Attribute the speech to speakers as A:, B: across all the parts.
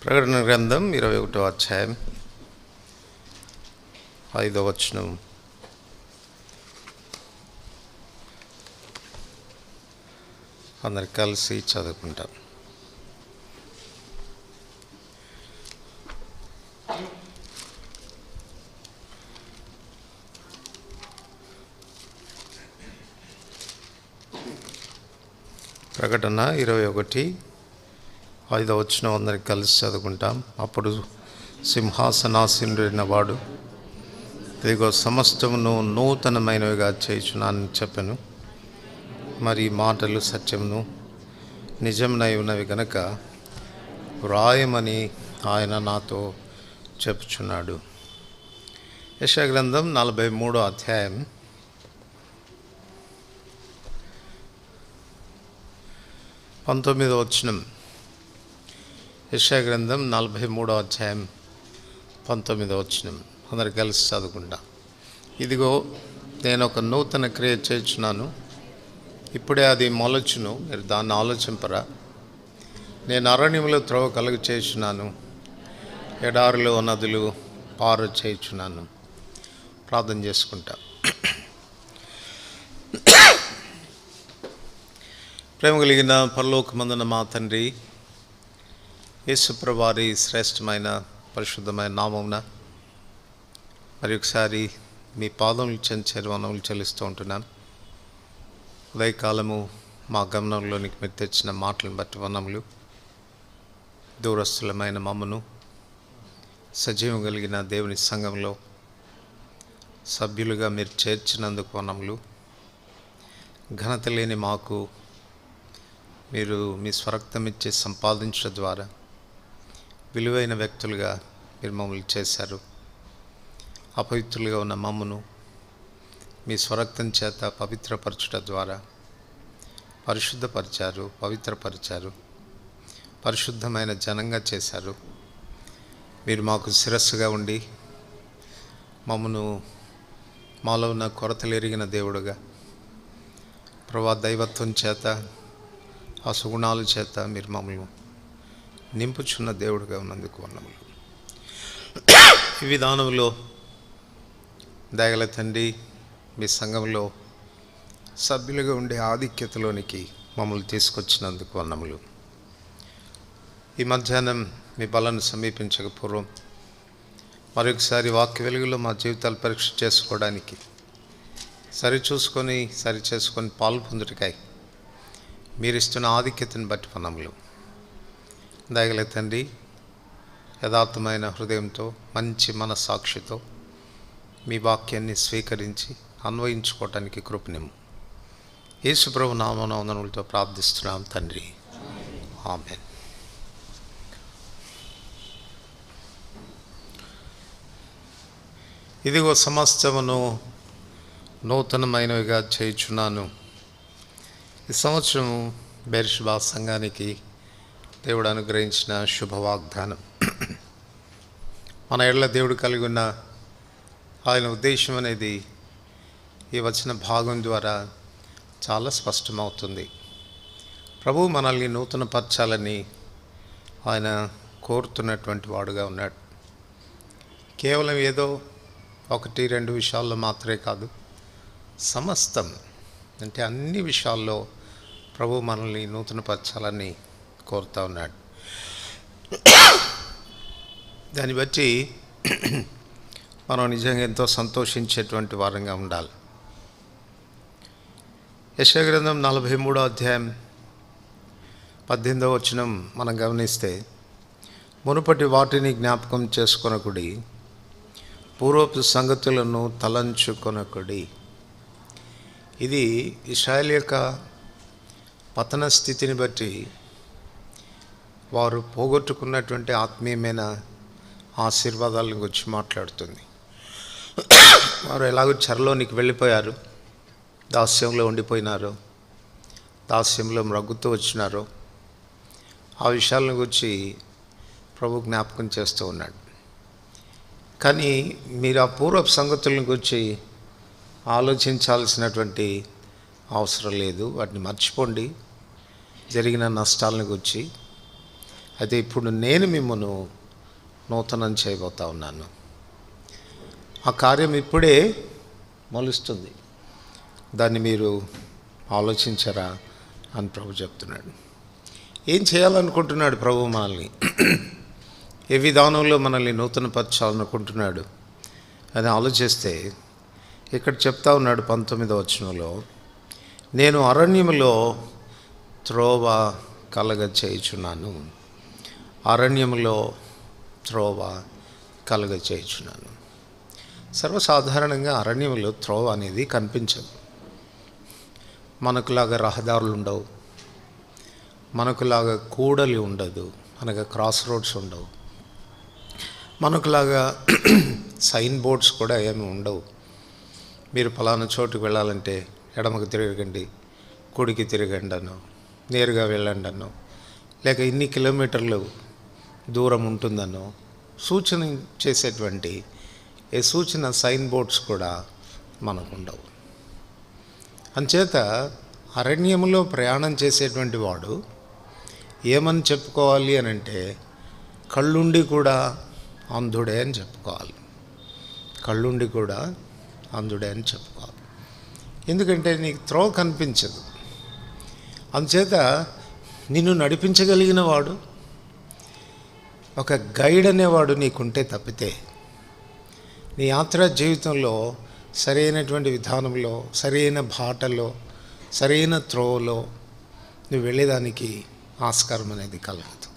A: ప్రకటన గ్రంథం 21వ అధ్యాయం 5వ వచనం. అందరు కలిసి చదువుకుంటాం. ప్రకటన 21:5 వచనం అందరికి కలిసి చదువుకుంటాం. అప్పుడు సింహాసనాసీనుడైన వాడు, ఇదిగో సమస్తమును నూతనమైనవిగా చేయుచున్నానని చెప్పాను. మరి మాటలు సత్యమును నిజమునై ఉన్నవి గనక వ్రాయమని ఆయన నాతో చెప్పుచున్నాడు. యెషయా గ్రంథం 43వ అధ్యాయం 19వ వచనం. యెషయా గ్రంథం 43వ అధ్యాయం 19వ వచనం అందరు కలిసి చదువుకుంటా. ఇదిగో నేను ఒక నూతన క్రియ చేయుచున్నాను, ఇప్పుడే అది మొలచును, మీరు దాన్ని ఆలోచింపరా. నేను అరణ్యములో త్రోవ కలుగు చేయుచున్నాను, ఎడారిలో నదులు పారు చేయుచున్నాను. ప్రార్థన చేసుకుంటా. ప్రేమ కలిగిన పరలోకమందున మా తండ్రి, యేసుప్రభువు వారి శ్రేష్టమైన పరిశుద్ధమైన నామమున మరి ఒకసారి మీ పాదములు చెంచారు వనములు చెల్లిస్తూ ఉంటున్నాను. ఉదయకాలము మా గమనంలోనికి మీరు తెచ్చిన మాటలను బట్టి వనములు, దూరస్థులమైన మమ్మను సజీవం కలిగిన దేవుని సంఘంలో సభ్యులుగా మీరు చేర్చినందుకు వనములు. ఘనత లేని మాకు మీరు మీ స్వరక్తం ఇచ్చి సంపాదించడం ద్వారా విలువైన వ్యక్తులుగా మీరు మమ్మల్ని చేశారు. అపవిత్రులుగా ఉన్న మమ్మను మీ స్వరక్తం చేత పవిత్రపరచుట ద్వారా పరిశుద్ధపరిచారు, పవిత్రపరిచారు, పరిశుద్ధమైన జనంగా చేశారు. మీరు మాకు శిరస్సుగా ఉండి మమ్మను మాలో ఉన్న కొరతలు ఎరిగిన దేవుడుగా, ప్రభా దైవత్వం చేత ఆ సుగుణాల చేత మీరు మమ్మల్ని నింపుచున్న దేవుడుగా ఉన్నందుకు వందనములు. ఈ విధానంలో దయగల తండ్రి, మీ సంఘంలో సభ్యులుగా ఉండే ఆధిక్యతలోనికి మమ్మల్ని తీసుకొచ్చినందుకు వందనములు. ఈ మధ్యాహ్నం మీ బలను సమీపించక పూర్వం మరొకసారి వాక్య వెలుగులో మా జీవితాలు పరీక్ష చేసుకోవడానికి సరిచేసుకొని పాలు పొందుటకాయ మీరిస్తున్న ఆధిక్యతను బట్టి వందనములు. దయగల తండ్రి, యథార్థమైన హృదయంతో మంచి మనస్సాక్షితో మీ వాక్యాన్ని స్వీకరించి అన్వయించుకోవటానికి కృపనిమ్ము. యేసుప్రభు నామమున వందనములతో ప్రార్థిస్తున్నాం తండ్రి, ఆమేన్. ఇదిగో సమస్తమును నూతనమైనవిగా చేయుచున్నాను. ఈ సంవత్సరం బెర్షెబా సంఘానికి దేవుడు అనుగ్రహించిన శుభవాగ్దానం. మన ఎడల దేవుడు కలిగి ఉన్న ఆయన ఉద్దేశం అనేది ఈ వచ్చిన భాగం ద్వారా చాలా స్పష్టమవుతుంది. ప్రభువు మనల్ని నూతనపరచాలని ఆయన కోరుతున్నటువంటి వాడుగా ఉన్నాడు. కేవలం ఏదో 1-2 విషయాల్లో మాత్రమే కాదు, సమస్తం అంటే అన్ని విషయాల్లో ప్రభువు మనల్ని నూతనపరచాలని కోరుతూ ఉన్నాడు. దాన్ని బట్టి మనం నిజంగా ఎంతో సంతోషించేటువంటి వారంగా ఉండాలి. యెషయా గ్రంథం 43వ అధ్యాయం 18వ వచనం మనం గమనిస్తే, మునుపటి వాటిని జ్ఞాపకం చేసుకొనకుడి, పూర్వపు సంగతులను తలంచుకొనకుడి. ఇది ఇశ్రాయేలు యొక్క పతన స్థితిని బట్టి వారు పోగొట్టుకున్నటువంటి ఆత్మీయమైన ఆశీర్వాదాలను గురించి మాట్లాడుతుంది. వారు ఎలాగో చెరలోనికి వెళ్ళిపోయారు, దాస్యంలో ఉండిపోయినారు, దాస్యంలో మ్రగ్గుతూ వచ్చినారు. ఆ విషయాలను గురించి ప్రభు జ్ఞాపకం చేస్తూ ఉన్నాడు. కానీ మీరు ఆ పూర్వపు సంగతులను గురించి ఆలోచించాల్సినటువంటి అవసరం లేదు. వాటిని మర్చిపోండి. జరిగిన నష్టాలను గురించి అయితే ఇప్పుడు నేను మిమ్మల్ని నూతనం చేయబోతా ఉన్నాను. ఆ కార్యం ఇప్పుడే మొలుస్తుంది, దాన్ని మీరు ఆలోచించరా అని ప్రభు చెప్తున్నాడు. ఏం చేయాలనుకుంటున్నాడు ప్రభు మనల్ని? ఏ విధానంలో మనల్ని నూతనపరచాలనుకుంటున్నాడు అని ఆలోచిస్తే ఇక్కడ చెప్తా ఉన్నాడు 19వ వచనంలో, నేను అరణ్యములో త్రోవ కలగ చేయుచున్నాను. అరణ్యములో త్రోవ కలగ చేయుచున్నాను. సర్వసాధారణంగా అరణ్యంలో త్రోవ అనేది కనిపించదు. మనకులాగా రహదారులు ఉండవు, మనకులాగా కూడలి ఉండదు, అనగా క్రాస్ రోడ్స్ ఉండవు, మనకులాగా సైన్ బోర్డ్స్ కూడా ఏమి ఉండవు. మీరు ఫలానా చోటుకు వెళ్ళాలంటే ఎడమకు తిరగండి, కుడికి తిరగండి అన్నో, నేరుగా వెళ్ళండి అన్నో, లేక ఇన్ని కిలోమీటర్లు దూరం ఉంటుందన్నో సూచన చేసేటువంటి ఏ సూచన సైన్ బోర్డ్స్ కూడా మనకు ఉండవు. అంచేత అరణ్యములో ప్రయాణం చేసేటువంటి వాడు ఏమని చెప్పుకోవాలి అని అంటే, కళ్ళుండి కూడా అంధుడే అని చెప్పుకోవాలి. కళ్ళుండి కూడా అంధుడే అని చెప్పుకోవాలి. ఎందుకంటే నీకు త్రోవ కనిపించదు. అందుచేత నిన్ను నడిపించగలిగిన వాడు, ఒక గైడ్ అనేవాడు నీకుంటే తప్పితే నీ యాత్రా జీవితంలో సరైనటువంటి విధానంలో, సరైన బాటలో, సరైన త్రోవలో నువ్వు వెళ్ళేదానికి ఆస్కారం అనేది కలగదు.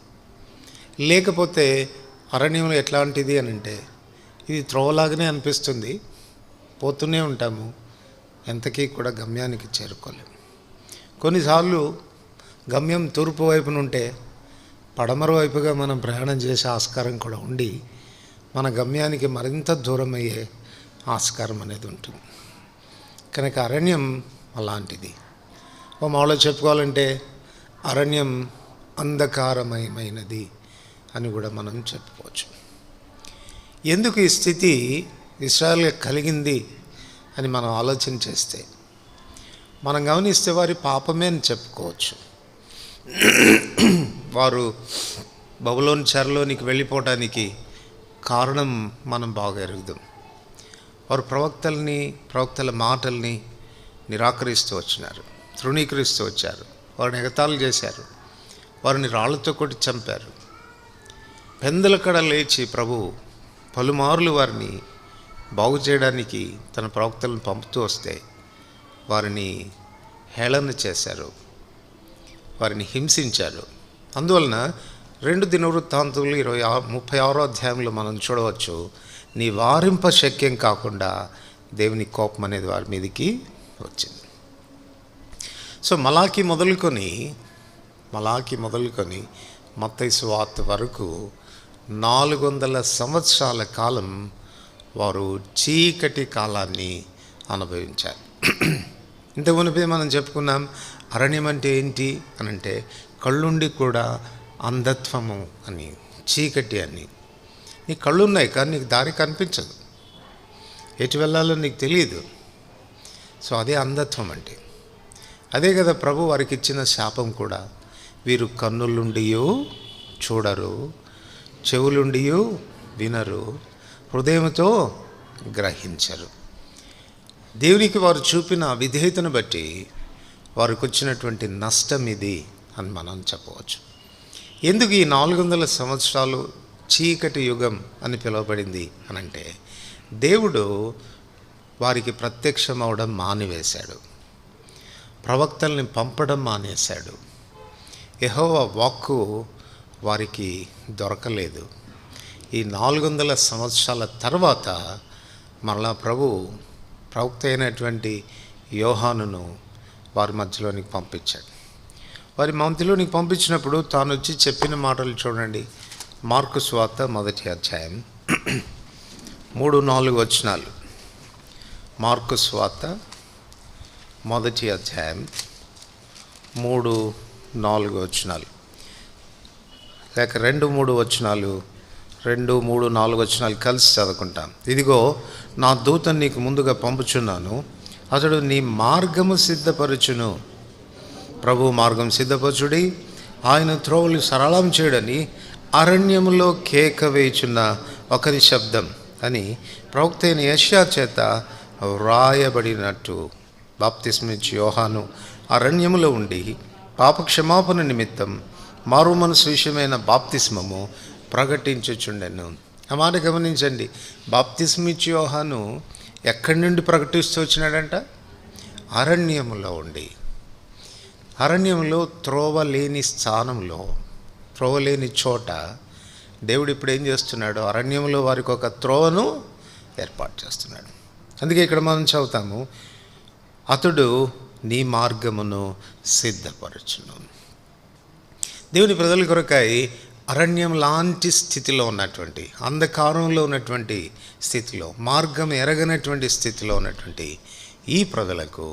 A: లేకపోతే అరణ్యంలో ఎట్లాంటిది అని అంటే, ఇది త్రోవలాగానే అనిపిస్తుంది, పోతూనే ఉంటాము, ఎంతకీ కూడా గమ్యానికి చేరుకోలేము. కొన్నిసార్లు గమ్యం తూర్పు వైపున ఉంటే పడమర వైపుగా మనం ప్రయాణం చేసే ఆస్కారం కూడా ఉండి మన గమ్యానికి మరింత దూరం అయ్యే ఆస్కారం అనేది ఉంటుంది. కనుక అరణ్యం అలాంటిది. ఓ మాలో చెప్పుకోవాలంటే అరణ్యం అంధకారమయమైనది అని కూడా మనం చెప్పుకోవచ్చు. ఎందుకు ఈ స్థితి ఇశ్రాయేలుకి కలిగింది అని మనం ఆలోచన చేస్తే, మనం గమనిస్తే వారి పాపమే అని చెప్పుకోవచ్చు. వారు బబులోను చెరలోనికి వెళ్ళిపోవటానికి కారణం మనం బాగా ఎరుగుదాం. వారు ప్రవక్తల మాటల్ని నిరాకరిస్తూ వచ్చినారు, తృణీకరిస్తూ వచ్చారు, వారిని ఎగతాళి చేశారు, వారిని రాళ్లతో కొట్టి చంపారు. పెందల కడ లేచి ప్రభు పలుమార్లు వారిని బాగు చేయడానికి తన ప్రవక్తలను పంపుతూ వస్తే వారిని హేళన చేశారు, వారిని హింసించారు. అందువలన 2 దినవృత్తాంతములు 36వ అధ్యాయంలో మనం చూడవచ్చు, నీ వారింప శక్యం కాకుండా దేవుని కోపం అనేది వారి మీదకి వచ్చింది. సో మలాకి మొదలుకొని మత్తయి సువార్త వరకు 400 సంవత్సరాల కాలం వారు చీకటి కాలాన్ని అనుభవించారు. ఇంతకుమునిపే మనం చెప్పుకున్నాం, అరణ్యం అంటే ఏంటి అని అంటే కళ్ళుండి కూడా అంధత్వము అని, చీకటి అని. నీకు కళ్ళు ఉన్నాయి కానీ నీకు దారి కనిపించదు, ఎటు వెళ్ళాలో నీకు తెలియదు. సో అదే అంధత్వం అంటే. అదే కదా ప్రభు వారికి ఇచ్చిన శాపం కూడా. వీరు కన్నులుండియో చూడరు, చెవులుండియో వినరు, హృదయంతో గ్రహించరు. దేవునికి వారు చూపిన విధేయతను బట్టి వారికి వచ్చినటువంటి నష్టం ఇది అని మనం చెప్పవచ్చు. ఎందుకు ఈ 400 సంవత్సరాలు చీకటి యుగం అని పిలువబడింది అనంటే, దేవుడు వారికి ప్రత్యక్షం అవడం మానివేశాడు, ప్రవక్తల్ని పంపడం మానేశాడు, యెహోవా వాక్కు వారికి దొరకలేదు. ఈ 400 సంవత్సరాల తర్వాత మరలా ప్రవక్త అయినటువంటి యోహానును వారి మధ్యలోనికి పంపించాడు. వారి మధ్యలోనికి పంపించినప్పుడు తాను వచ్చి చెప్పిన మాటలు చూడండి. మార్కు సువార్త 1వ అధ్యాయం 3-4 వచనాలు. మార్కు సువార్త 1వ అధ్యాయం 3-4 వచనాలు, లేక 2-3 వచనాలు, 2-3-4 వచనాలు కలిసి చదువుకుంటాం. ఇదిగో నా దూతను నీకు ముందుగా పంపుచున్నాను, అతడు నీ మార్గము సిద్ధపరచును. ప్రభు మార్గం సిద్ధపరచుడి, ఆయన త్రోవలు సరళం చేయడని అరణ్యములో కేక వేయుచున్న ఒకరి శబ్దం అని ప్రవక్త అయిన యెషయా చేత వ్రాయబడినట్టు బాప్తిస్మిచ్చి యోహాను అరణ్యములో ఉండి పాపక్షమాపణ నిమిత్తం మారు మనసు విషయమైన బాప్తిస్మము ప్రకటించుచుండెను. ఆ మాట గమనించండి. బాప్తిస్మిచ్చి యోహాను ఎక్కడి నుండి ప్రకటిస్తూ వచ్చినాడంట? అరణ్యములో ఉండి. అరణ్యంలో త్రోవ లేని స్థానంలో, త్రోవ లేని చోట దేవుడు ఇప్పుడు ఏం చేస్తున్నాడు? అరణ్యంలో వారికి ఒక త్రోవను ఏర్పాటు చేస్తున్నాడు. అందుకే ఇక్కడ మనం చదువుతాము, అతడు నీ మార్గమును సిద్ధపరచును. దేవుని ప్రజల కొరకై అరణ్యం లాంటి స్థితిలో ఉన్నటువంటి, అంధకారంలో ఉన్నటువంటి స్థితిలో, మార్గం ఎరగనటువంటి స్థితిలో ఉన్నటువంటి ఈ ప్రజలకు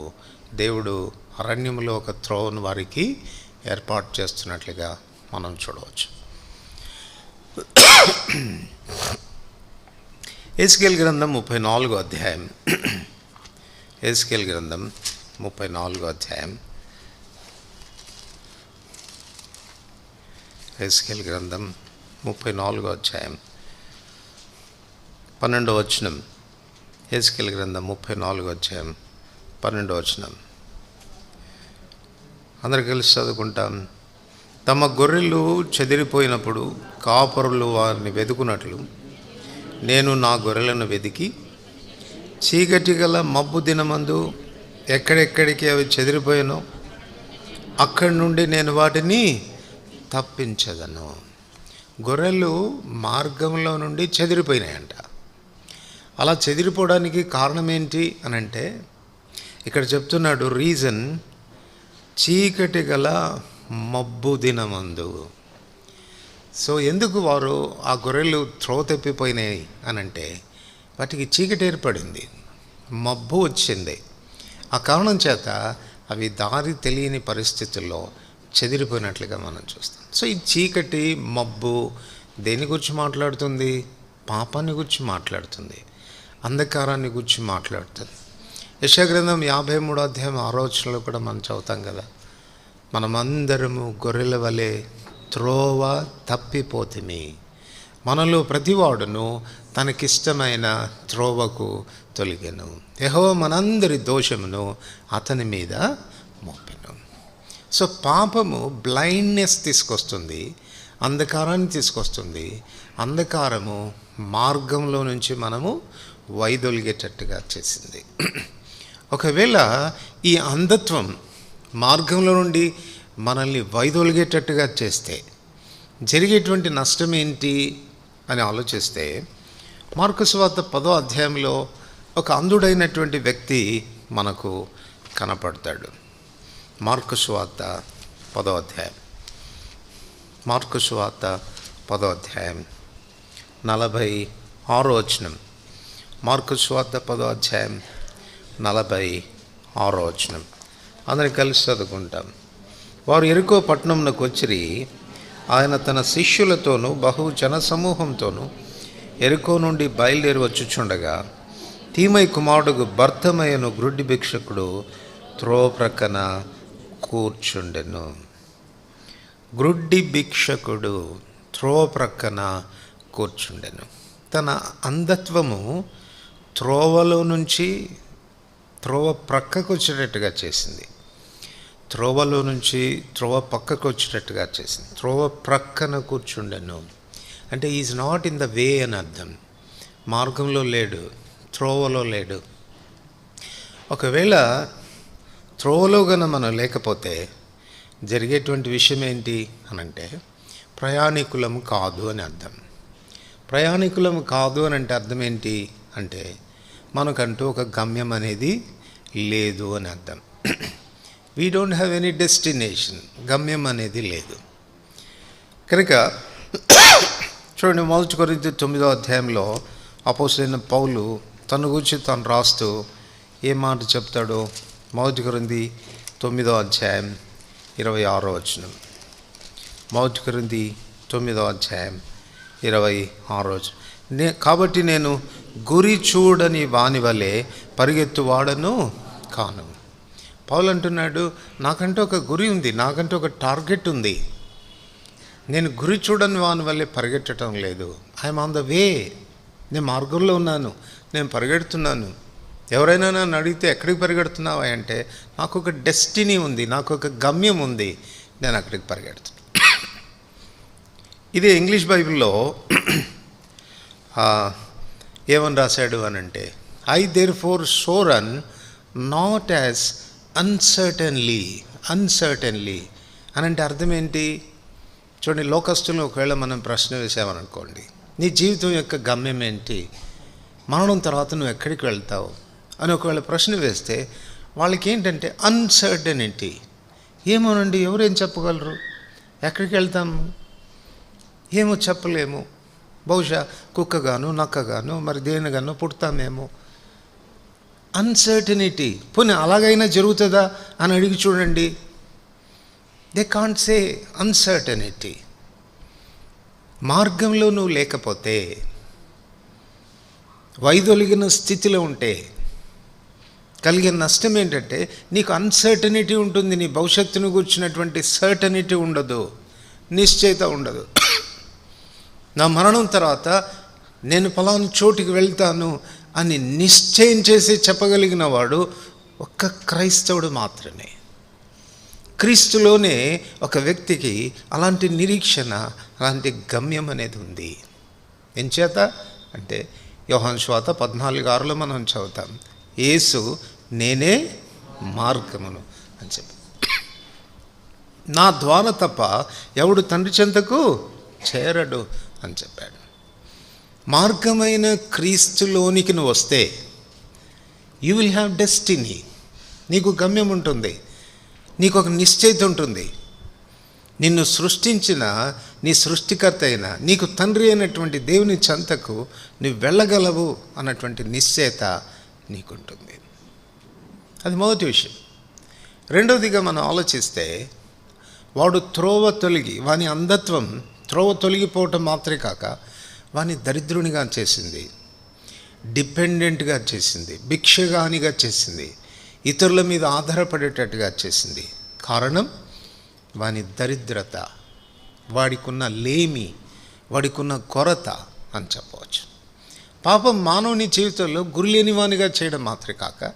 A: దేవుడు అరణ్యంలో ఒక త్రోవను వారికి ఏర్పాటు చేస్తున్నట్లుగా మనం చూడవచ్చు. ఎహెజ్కేలు గ్రంథం 34వ అధ్యాయం. ఎహెజ్కేలు గ్రంథం 34వ అధ్యాయం. ఎహెజ్కేలు గ్రంథం 34వ అధ్యాయం 12వ వచనం. ఎహెజ్కేలు గ్రంథం 34వ అధ్యాయం 12వ వచనం. అందరు కలిసి చదువుకుంటాం. తమ గొర్రెలు చెదిరిపోయినప్పుడు కాపరులు వారిని వెతుకున్నట్లు నేను నా గొర్రెలను వెతికి చీకటి గల మబ్బు దినమందు ఎక్కడెక్కడికి అవి చెదిరిపోయానో అక్కడి నుండి నేను వాటిని తప్పించదను. గొర్రెలు మార్గంలో నుండి చెదిరిపోయినాయంట. అలా చెదిరిపోవడానికి కారణం ఏంటి అని అంటే ఇక్కడ చెప్తున్నాడు, రీజన్ చీకటి గల మబ్బు దినమందు. సో ఎందుకు వారు ఆ గొర్రెలు త్రోవ తప్పిపోయినాయి అని అంటే వాటికి చీకటి ఏర్పడింది, మబ్బు వచ్చింది. ఆ కారణం చేత అవి దారి తెలియని పరిస్థితుల్లో చెదిరిపోయినట్లుగా మనం చూస్తాం. సో ఈ చీకటి మబ్బు దేని గురించి మాట్లాడుతుంది? పాపాన్ని గురించి మాట్లాడుతుంది, అంధకారాన్ని గురించి మాట్లాడుతుంది. యెషయా గ్రంథం 53వ అధ్యాయం 6వ వచనంలో కూడా మనం చదువుతాం కదా, మనమందరము గొర్రెల వలె త్రోవ తప్పిపోతిమి, మనలో ప్రతివాడును తనకిష్టమైన త్రోవకు తొలగెను, యెహోవా మనందరి దోషమును అతని మీద మోపెను. సో పాపము బ్లైండ్నెస్ తీసుకొస్తుంది, అంధకారాన్ని తీసుకొస్తుంది. అంధకారము మార్గంలో నుంచి మనము వైదొలిగేటట్టుగా చేసింది. ఒకవేళ ఈ అంధత్వం మార్గంలో నుండి మనల్ని వైదొలిగేటట్టుగా చేస్తే జరిగేటువంటి నష్టం ఏంటి అని ఆలోచిస్తే, మార్కు సువార్త 10వ అధ్యాయంలో ఒక అంధుడైనటువంటి వ్యక్తి మనకు కనపడతాడు. మార్కు సువార్త 10వ అధ్యాయం. మార్కు సువార్త 10వ అధ్యాయం 46వ వచనం. మార్కు సువార్త 10వ అధ్యాయం 46వ వచనం. అందరం కలిసి చదువుకుంటాం. వారు యెరికో పట్టణంలోకి వచ్చిరి. ఆయన తన శిష్యులతోనూ బహు జనసమూహంతోనూ యెరికో నుండి బయలుదేరి వచ్చుచుండగా తీమై కుమారుడు బర్తమయ్యను గ్రుడ్డి భిక్షకుడు త్రోవ ప్రక్కన కూర్చుండెను. గ్రుడ్డి భిక్షకుడు త్రోవ ప్రక్కన కూర్చుండెను. తన అంధత్వము త్రోవలో నుంచి త్రోవ ప్రక్కకు వచ్చేటట్టుగా చేసింది. త్రోవలో నుంచి త్రోవ పక్కకు వచ్చేటట్టుగా చేసింది. త్రోవ ప్రక్కన కూర్చుండెను అంటే is not in the way అని అర్థం. మార్గంలో లేడు, త్రోవలో లేడు. ఒకవేళ త్రోవలో గన మనం లేకపోతే జరిగేటువంటి విషయం ఏంటి అనంటే ప్రయాణికులం కాదు అని అర్థం. ప్రయాణికులం కాదు అని అంటే అర్థం ఏంటి అంటే మనకంటూ ఒక గమ్యం అనేది లేదు అని అర్థం. We don't have any destination, గమ్యం అనేది లేదు. కనుక చూడండి, 1 కొరింథీ 9వ అధ్యాయంలో అపోస్తలుడైన పౌలు తన గురించి తాను రాస్తూ ఏ మాట చెప్తాడో 1 కొరింథీ 9వ అధ్యాయం 26వ వచనం. 1 కొరింథీ 9వ అధ్యాయం 26వ వచనం. కాబట్టి నేను గురి చూడని వాని వలె పరిగెత్తువాడను కాను. పౌలు అంటున్నాడు, నాకంటూ ఒక గురి ఉంది, నాకంటూ ఒక టార్గెట్ ఉంది. నేను గురి చూడని వాని వల్లే పరిగెట్టడం లేదు. I'm on the way. నేను మార్గంలో ఉన్నాను, నేను పరిగెడుతున్నాను. ఎవరైనా నన్ను అడిగితే ఎక్కడికి పరిగెడుతున్నావా అంటే, నాకు ఒక డెస్టినీ ఉంది, నాకు ఒక గమ్యం ఉంది, నేను అక్కడికి పరిగెడుతున్నాను. ఇదే ఇంగ్లీష్ బైబిల్లో ఏమని రాశాడు అని అంటే, I therefore so run not as uncertainly అని అంటే అర్థం ఏంటి? చూడండి, లోకస్తులను ఒకవేళ మనం ప్రశ్న వేసామనుకోండి, నీ జీవితం యొక్క గమ్యం ఏంటి, మరణం తర్వాత నువ్వు ఎక్కడికి వెళ్తావు అని ఒకవేళ ప్రశ్న వేస్తే వాళ్ళకి ఏంటంటే అన్సర్టనిటీ. ఏమోనండి, ఎవరేం చెప్పగలరు, ఎక్కడికి వెళ్తాము, ఏమో చెప్పలేము, బహుశా కుక్కగాను నక్కగాను మరి దేనిగాను పుడతామేమో. అన్సర్టనిటీ. పోనీ అలాగైనా జరుగుతుందా అని అడిగి చూడండి, దే కాంట్ సే. అన్సర్టనిటీ. మార్గంలో నువ్వు లేకపోతే, వైదొలిగిన స్థితిలో ఉంటే కలిగే నష్టం ఏంటంటే నీకు అన్సర్టనిటీ ఉంటుంది. నీ భవిష్యత్తును కూర్చున్నటువంటి సర్టనిటీ ఉండదు, నిశ్చయిత ఉండదు. నా మరణం తర్వాత నేను ఫలానా చోటికి వెళ్తాను అని నిశ్చయం చేసి చెప్పగలిగిన వాడు ఒక్క క్రైస్తవుడు మాత్రమే. క్రీస్తులోనే ఒక వ్యక్తికి అలాంటి నిరీక్షణ, అలాంటి గమ్యం అనేది ఉంది. ఎంచేత అంటే యోహాను సువార్త 14:6లో మనం చదువుతాం, యేసు నేనే మార్గమును అని చెప్పి, నా ద్వారా తప్ప ఎవడు తండ్రి చెంతకు చేరడు అని చెప్పాడు. మార్గమైన క్రీస్తులోనికి నువ్వు వస్తే యూ విల్ హ్యావ్ డెస్టినీ. నీకు గమ్యం ఉంటుంది, నీకు ఒక నిశ్చయిత ఉంటుంది. నిన్ను సృష్టించిన నీ సృష్టికర్త అయిన నీకు తండ్రి అయినటువంటి దేవుని చెంతకు నువ్వు వెళ్ళగలవు అన్నటువంటి నిశ్చయత నీకుంటుంది. అది మొదటి విషయం. రెండవదిగా మనం ఆలోచిస్తే, వాడు త్రోవ తొలగి, వాని అంధత్వం త్రోవ తొలగిపోవటం మాత్రమే కాక వాని దరిద్రునిగా చేసింది, డిపెండెంట్గా చేసింది, భిక్షగానిగా చేసింది, ఇతరుల మీద ఆధారపడేటట్టుగా చేసింది. కారణం వాని దరిద్రత, వాడికున్న లేమి, వాడికున్న కొరత అని చెప్పవచ్చు. పాపం మానవుని జీవితంలో గురిలేని వానిగా చేయడం మాత్రమే కాక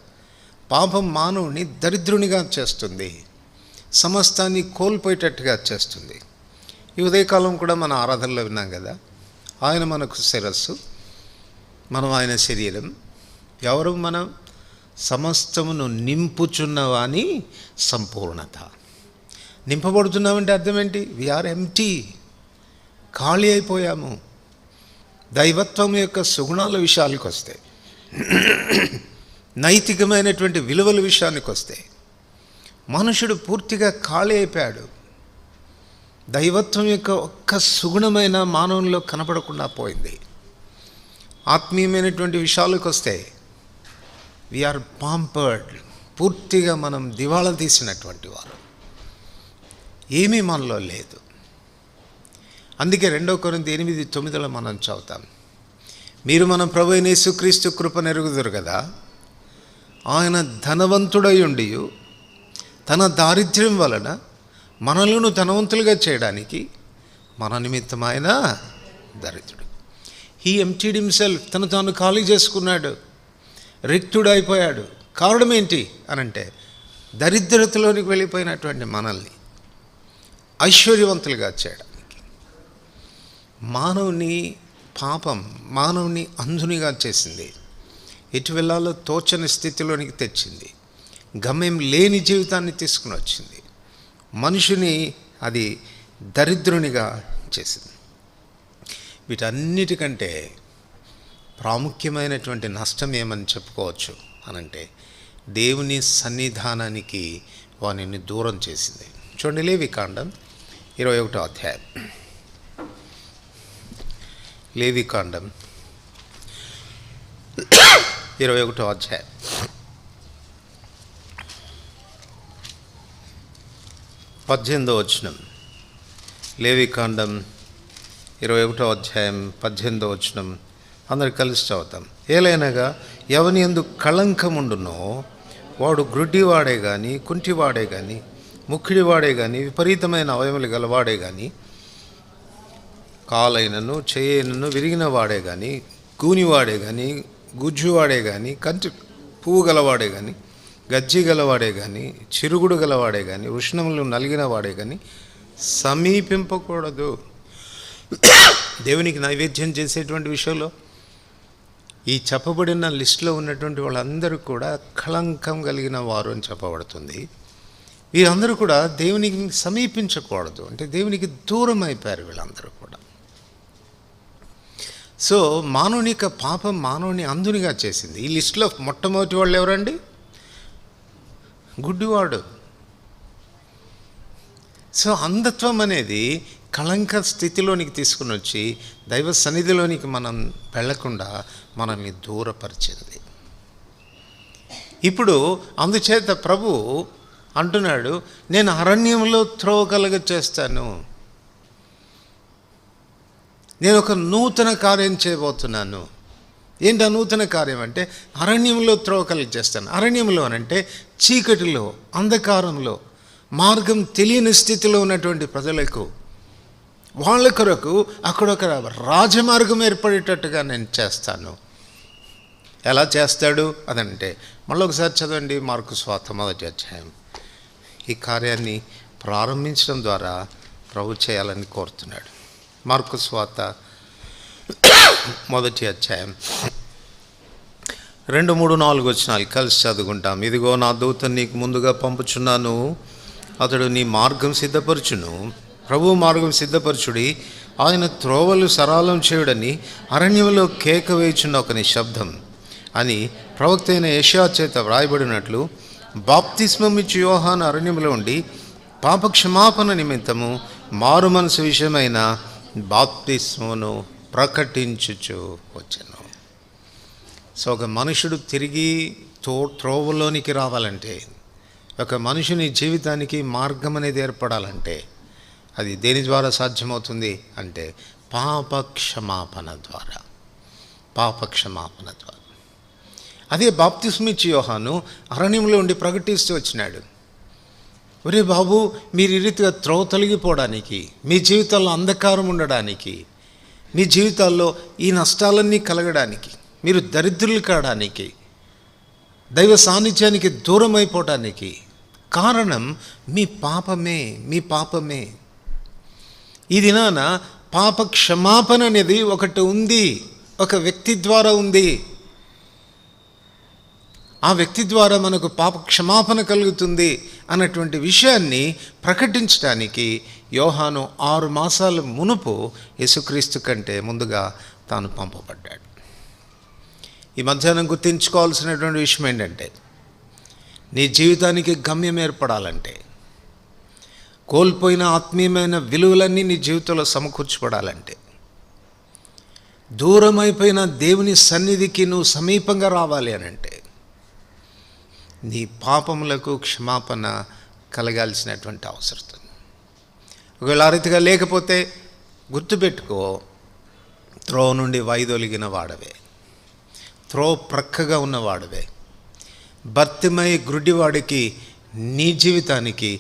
A: పాపం మానవుని దరిద్రునిగా చేస్తుంది, సమస్తాన్ని కోల్పోయేటట్టుగా చేస్తుంది. ఈ ఉదయకాలం కూడా మన ఆరాధనలో విన్నాం కదా, ఆయన మనకు శిరస్సు, మనం ఆయన శరీరం. ఎవరు మనం? సమస్తమును నింపుచున్నవాని సంపూర్ణత. నింపబడుతున్నామంటే అర్థం ఏంటి? వీఆర్ ఎంప్టీ, ఖాళీ అయిపోయాము. దైవత్వం యొక్క సుగుణాల విషయాలకు వస్తే, నైతికమైనటువంటి విలువల విషయానికి వస్తే మనుషుడు పూర్తిగా ఖాళీ అయిపోయాడు. దైవత్వం యొక్క ఒక్క సుగుణమైన మానవుల్లో కనపడకుండా పోయింది. ఆత్మీయమైనటువంటి విషయాలకు వస్తే వీఆర్ పాంపర్డ్, పూర్తిగా మనం దివాళా తీసినటువంటి వారు, ఏమీ మనలో లేదు. అందుకే 2 కొరింథీ 8:9 మనం చదువుతాం, మీరు మన ప్రభు అయిన యేసుక్రీస్తు కృపను ఎరుగుదురు కదా, ఆయన ధనవంతుడై ఉండి తన దారిద్ర్యం వలన మనలను ధనవంతులుగా చేయడానికి మన నిమిత్తం ఆయన దరిద్రుడు. హీ ఎంప్టీడ్ హిమ్సెల్ఫ్, తను తాను ఖాళీ చేసుకున్నాడు, రిక్తుడైపోయాడు. కారణం ఏంటి అనంటే దరిద్రతలోనికి వెళ్ళిపోయినటువంటి మనల్ని ఐశ్వర్యవంతులుగా చేయడానికి. మానవుని పాపం మానవుని అంధునిగా చేసింది, ఎటు వెళ్ళాలో తోచని స్థితిలోనికి తెచ్చింది, గమ్యం లేని జీవితాన్ని తీసుకుని వచ్చింది, మనుషుని అది దరిద్రునిగా చేసింది. వీటన్నిటికంటే ప్రాముఖ్యమైనటువంటి నష్టం ఏమని చెప్పుకోవచ్చు అనంటే దేవుని సన్నిధానానికి వానిని దూరం చేసింది. చూడండి, లేవికాండం 21వ అధ్యాయం. లేవికాండం 21వ అధ్యాయం 18వ వచనం. లేవికాండం 21వ అధ్యాయం 18వ వచనం అందరు కలిసి చదువుతాం. ఏలైనగా ఎవని యందు కళంకముండునో వాడు గ్రుడ్డివాడే కానీ, కుంటివాడే కానీ, ముక్కిడివాడే కానీ, విపరీతమైన అవయములు గలవాడే కానీ, కాలైనను చేయనను విరిగిన వాడే కానీ, గూనివాడే కానీ, గుజ్జువాడే కానీ, కంటి పువ్వు గలవాడే కానీ, గజ్జి గలవాడే కానీ, చిరుగుడు గలవాడే కానీ, ఉష్ణములు నలిగిన వాడే కానీ సమీపింపకూడదు. దేవునికి నైవేద్యం చేసేటువంటి విషయంలో ఈ చెప్పబడిన లిస్టులో ఉన్నటువంటి వాళ్ళందరూ కూడా కళంకం కలిగిన వారు అని చెప్పబడుతుంది. వీరందరూ కూడా దేవునికి సమీపించకూడదు, అంటే దేవునికి దూరం అయిపోయారు వీళ్ళందరూ కూడా. సో మానవుని యొక్క పాపం మానవుని అంధునిగా చేసింది. ఈ లిస్టులో మొట్టమొదటి వాళ్ళు ఎవరండి? గుడ్డివాడు. సో అంధత్వం అనేది కళంక స్థితిలోనికి తీసుకుని వచ్చి దైవ సన్నిధిలోనికి మనం వెళ్లకుండా మనల్ని దూరపరిచింది. ఇప్పుడు అందుచేత ప్రభు అంటున్నాడు, నేను అరణ్యంలో త్రోవ కలుగ చేస్తాను, నేను ఒక నూతన కార్యం చేయబోతున్నాను. ఏంటి ఆ నూతన కార్యం అంటే, అరణ్యంలో త్రోవ కలుగ చేస్తాను. అరణ్యంలో అనంటే చీకటిలో, అంధకారంలో, మార్గం తెలియని స్థితిలో ఉన్నటువంటి ప్రజలకు, వాళ్ళ కొరకు అక్కడ ఒక రాజమార్గం ఏర్పడేటట్టుగా నేను చేస్తాను. ఎలా చేస్తాడు అదంటే మళ్ళీ ఒకసారి చదవండి, మార్కు సువార్త 1వ అధ్యాయం. ఈ కార్యాన్ని ప్రారంభించడం ద్వారా ప్రభు చేయాలని కోరుతున్నాడు. మార్కు సువార్త 1వ అధ్యాయం 2, 3, 4 వచనాలు కలిసి చదువుకుంటాం. ఇదిగో నా దూతను నీకు ముందుగా పంపుచున్నాను, అతడు నీ మార్గం సిద్ధపరచును. ప్రభు మార్గం సిద్ధపరచుడి, ఆయన త్రోవలు సరళం చేయుడని అరణ్యంలో కేక వేయుచున్న ఒక నిశ్శబ్దం అని ప్రవక్త అయిన యెషయా చేత వ్రాయబడినట్లు బాప్తిస్మం ఇచ్చి యోహాను అరణ్యంలో ఉండి పాపక్షమాపణ నిమిత్తము మారు మనసు విషయమైన బాప్తిస్మమును ప్రకటించుచు వచ్చెను. సో ఒక మనుషుడు తిరిగి త్రోవలోనికి రావాలంటే, ఒక మనుషుని జీవితానికి మార్గం అనేది ఏర్పడాలంటే అది దేని ద్వారా సాధ్యమవుతుంది అంటే పాపక్షమాపణ ద్వారా. పాపక్షమాపణ ద్వారా. అదే బాప్తిస్మిచ్చి యోహాను అరణ్యంలో ఉండి ప్రకటిస్తూ వచ్చినాడు. ఒరే బాబు, మీరు ఈ రీతిగా త్రోవ తొలగిపోవడానికి, మీ జీవితాల్లో అంధకారం ఉండడానికి, మీ జీవితాల్లో ఈ నష్టాలన్నీ కలగడానికి, మీరు దరిద్రులు కావడానికి, దైవ సాన్నిధ్యానికి దూరం అయిపోవటానికి కారణం మీ పాపమే. మీ పాపమే. ఈ దినాన పాప క్షమాపణ అనేది ఒకటి ఉంది, ఒక వ్యక్తి ద్వారా ఉంది. ఆ వ్యక్తి ద్వారా మనకు పాప క్షమాపణ కలుగుతుంది అన్నటువంటి విషయాన్ని ప్రకటించడానికి యోహాను 6 మాసాల మునుపు యేసుక్రీస్తు కంటే ముందుగా తాను పంపబడ్డాడు. ఈ మధ్యాహ్నం గుర్తించుకోవాల్సినటువంటి విషయం ఏంటంటే, నీ జీవితానికి గమ్యం ఏర్పడాలంటే, కోల్పోయిన ఆత్మీయమైన విలువలన్నీ నీ జీవితంలో సమకూర్చబడాలంటే, దూరమైపోయిన దేవుని సన్నిధికి నువ్వు సమీపంగా రావాలి అనంటే, నీ పాపములకు క్షమాపణ కలగాల్సినటువంటి అవసరం ఉంది. ఒకవేళ ఆ రీతిగా లేకపోతే గుర్తుపెట్టుకో, త్రోవ నుండి వైదొలిగిన వాడవే, త్రోవ ప్రక్కగా ఉన్నవాడవే. భర్తిమై గుడ్డివాడికి నీ జీవితానికి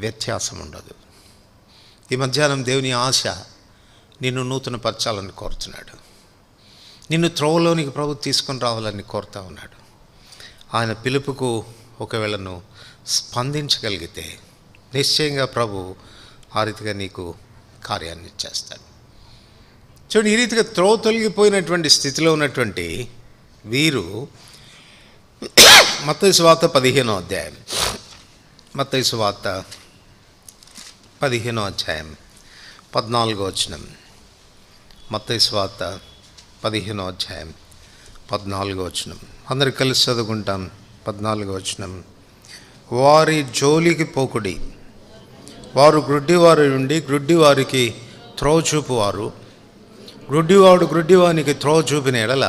A: వ్యత్యాసం ఉండదు. ఈ మధ్యాహ్నం దేవుని ఆశ నిన్ను నూతనపరచాలని కోరుతున్నాడు. నిన్ను త్రోవలోనికి ప్రభు తీసుకొని రావాలని కోరుతా ఉన్నాడు. ఆయన పిలుపుకు ఒకవేళ నువ్వు స్పందించగలిగితే నిశ్చయంగా ప్రభు ఆ రీతిగా నీకు కార్యాన్ని చేస్తాడు. చూడండి, ఈ రీతిగా త్రోవ తొలగిపోయినటువంటి స్థితిలో ఉన్నటువంటి వీరు మత్తయి సువార్త 15వ అధ్యాయం, మత్తయి సువార్త 15వ అధ్యాయం 14వ వచనం. మత్తయి సువార్త 15వ అధ్యాయం 14వ వచనం. అందరు కలిసి చదువుకుంటాం. 14వ వచనం. వారి జోలికి పోకుడి, వారు గ్రుడ్డివారి నుండి గ్రుడ్డివారికి త్రోవ చూపువారు, గ్రుడ్డివాడు గ్రుడ్డివానికి త్రోవ చూపిన ఎడల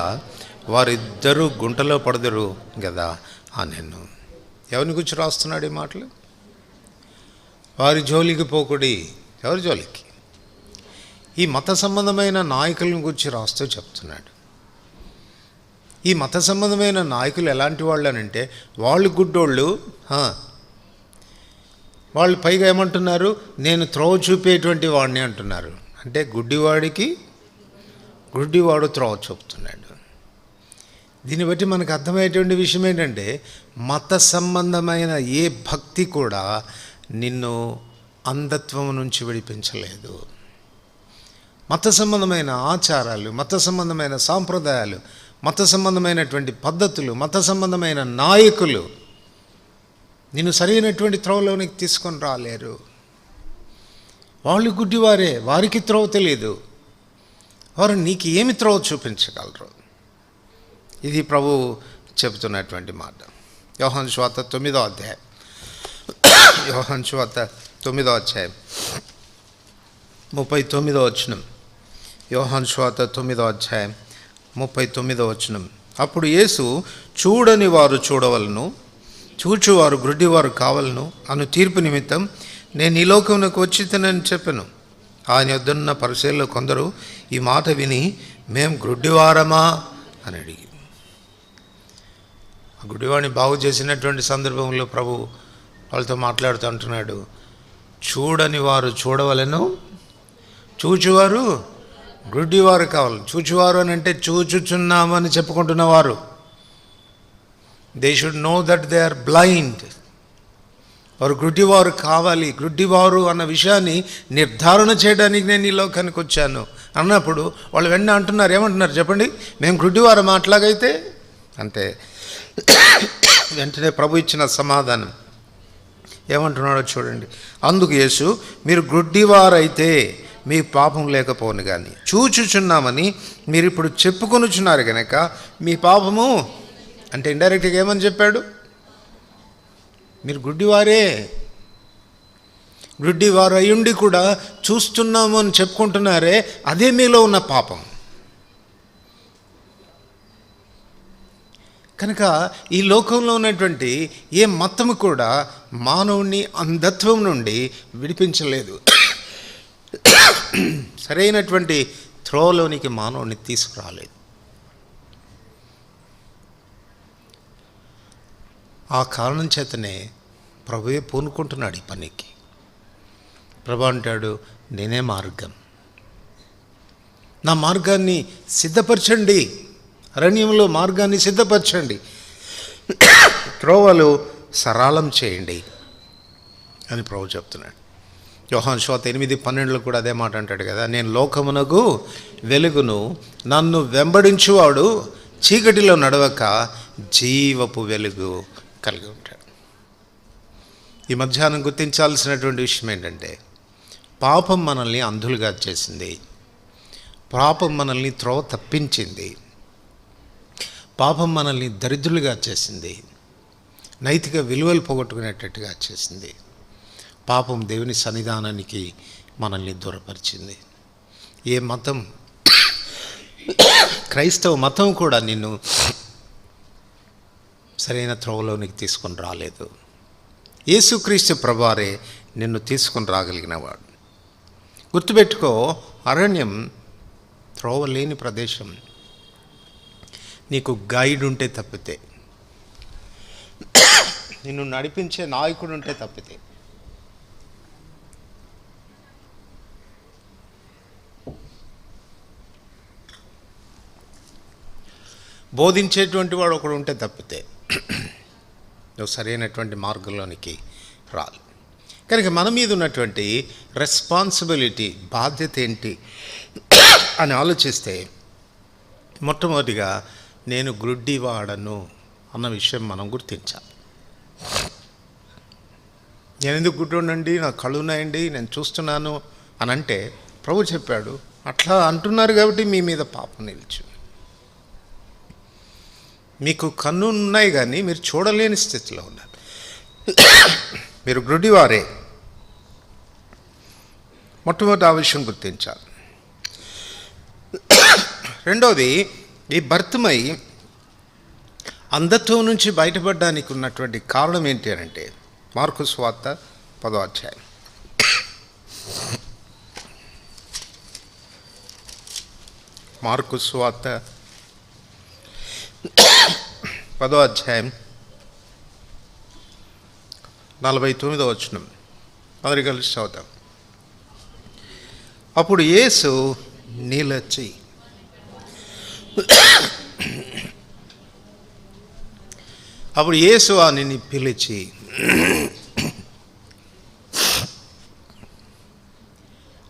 A: వారిద్దరూ గుంటలో పడదురు కదా అనెను. ఎవరిని గురించి రాస్తున్నాడు ఈ మాటలు? వారి జోలికి పోకుడి. ఎవరి జోలికి? ఈ మత సంబంధమైన నాయకులను గురించి రాస్తూ చెప్తున్నాడు. ఈ మత సంబంధమైన నాయకులు ఎలాంటి వాళ్ళు అని అంటే, వాళ్ళు గుడ్డోళ్ళు. వాళ్ళు పైగా ఏమంటున్నారు? నేను త్రోవ చూపేటువంటి వాడిని అంటున్నారు. అంటే గుడ్డివాడికి గుడ్డివాడు త్రోవ చూపుతున్నాడు. దీన్ని బట్టి మనకు అర్థమయ్యేటువంటి విషయం ఏంటంటే, మత సంబంధమైన ఏ భక్తి కూడా నిన్ను అంధత్వం నుంచి విడిపించలేదు. మత సంబంధమైన ఆచారాలు, మత సంబంధమైన సాంప్రదాయాలు, మత సంబంధమైనటువంటి పద్ధతులు, మత సంబంధమైన నాయకులు నిన్ను సరైనటువంటి త్రోవలోనికి తీసుకొని రాలేరు. వాళ్ళు గుడ్డివారే, వారికి త్రోవ తెలియదు. వారు నీకు ఏమి త్రోవ చూపించగలరు? ఇది ప్రభు చెబుతున్నటువంటి మాట. యోహాను సువార్త 9వ అధ్యాయం, యోహాను సువార్త 9వ అధ్యాయం 39వ వచనం. యోహాను సువార్త 9వ అధ్యాయం 39వ వచనం. అప్పుడు యేసు, చూడని వారు చూడవలను, చూచువారు గ్రుడ్డివారు కావలను అను తీర్పు నిమిత్తం నేను ఈ లోకమునకు వచ్చితనని చెప్పాను. ఆయన యొద్దన్న పరిశీలనలో కొందరు ఈ మాట విని, మేము గ్రుడ్డివారమా అని అడిగి, ఆ గుడ్డివాడిని బాగు చేసినటువంటి సందర్భంలో ప్రభు వాళ్ళతో మాట్లాడుతూ అంటున్నాడు, చూడని వారు చూడవలను, చూచువారు గ్రుడ్డివారు కావాలి. చూచువారు అని అంటే చూచుచున్నామని చెప్పుకుంటున్నవారు. They should know that they are blind. వారు గ్రుడ్డివారు కావాలి. గ్రుడ్డివారు అన్న విషయాన్ని నిర్ధారణ చేయడానికి నేను ఈ లోకానికి వచ్చాను అన్నప్పుడు వాళ్ళు వెంటనే అంటున్నారు, ఏమంటున్నారు చెప్పండి, మేము గ్రుడ్డివారు మాట్లాగైతే అంటే వెంటనే ప్రభు ఇచ్చిన సమాధానం ఏమంటున్నాడో చూడండి. అందుకు యేసు, మీరు గ్రుడ్డివారైతే మీ పాపం లేకపోను కానీ చూచుచున్నామని మీరు ఇప్పుడు చెప్పుకొనుచున్నారు కనుక మీ పాపము, అంటే ఇండైరెక్ట్గా ఏమని చెప్పాడు, మీరు గుడ్డివారే, గుడ్డివారు అయ్యుండి కూడా చూస్తున్నాము అని చెప్పుకుంటున్నారే, అదే మీలో ఉన్న పాపం. కనుక ఈ లోకంలో ఉన్నటువంటి ఏ మతము కూడా మానవుని అంధత్వం నుండి విడిపించలేదు. సరైనటువంటి త్రోవలోనికి మానవుని తీసుకురాలేదు. ఆ కారణం చేతనే ప్రభువే పూనుకుంటున్నాడు ఈ పనికి. ప్రభు అంటాడు, నేనే మార్గం, నా మార్గాన్ని సిద్ధపరచండి, అరణ్యంలో మార్గాన్ని సిద్ధపరచండి, త్రోవలు సరళం చేయండి అని ప్రభు చెప్తున్నాడు. యోహాను సువార్త 8:12 కూడా అదే మాట అంటాడు కదా, నేను లోకమునకు వెలుగును, నన్ను వెంబడించువాడు చీకటిలో నడవక జీవపు వెలుగు కలిగి ఉంటాడు. ఈ మధ్యాహ్నం గుర్తించాల్సినటువంటి విషయం ఏంటంటే, పాపం మనల్ని అంధులుగా చేసింది, పాపం మనల్ని త్రోవ తప్పించింది, పాపం మనల్ని దరిద్రులుగా చేసింది, నైతిక విలువలు పోగొట్టుకునేటట్టుగా చేసింది. పాపం దేవుని సన్నిధానానికి మనల్ని దూరపరిచింది. ఏ మతం, క్రైస్తవ మతం కూడా నిన్ను సరైన త్రోవలోనికి తీసుకొని రాలేదు. యేసుక్రీస్తు ప్రభువారే నిన్ను తీసుకొని రాగలిగినవాడు. గుర్తుపెట్టుకో, అరణ్యం త్రోవ లేని ప్రదేశం. నీకు గైడ్ ఉంటే తప్పితే, నిన్ను నడిపించే నాయకుడు ఉంటే తప్పితే, బోధించేటువంటి వాడు ఒకడు ఉంటే తప్పితే నువ్వు సరైనటువంటి మార్గంలోనికి రాలి. కనుక మన మీద ఉన్నటువంటి రెస్పాన్సిబిలిటీ, బాధ్యత ఏంటి అని ఆలోచిస్తే, మొట్టమొదటిగా నేను గ్రుడ్డివాడను అన్న విషయం మనం గుర్తించాలి. నేను ఎందుకు గుడ్డుండండి, నాకు కళ్ళు ఉన్నాయండి, నేను చూస్తున్నాను అని అంటే ప్రభు చెప్పాడు, అట్లా అంటున్నారు కాబట్టి మీ మీద పాపం నిలిచి, మీకు కన్ను ఉన్నాయి కానీ మీరు చూడలేని స్థితిలో ఉన్నారు. మీరు గ్రుడ్డివారే. మొట్టమొదటి ఆ విషయం గుర్తించాలి. రెండవది, ఈ భర్తమై అంధత్వం నుంచి బయటపడడానికి ఉన్నటువంటి కారణం ఏంటి అని అంటే, మార్కు సువార్త 10వ అధ్యాయం. మార్కు సువార్త 10వ అధ్యాయం 49వ వచనం. అందరి కలిసి చదువుతాం. అప్పుడు యేసు నీలొచ్చి వానిని పిలిచి,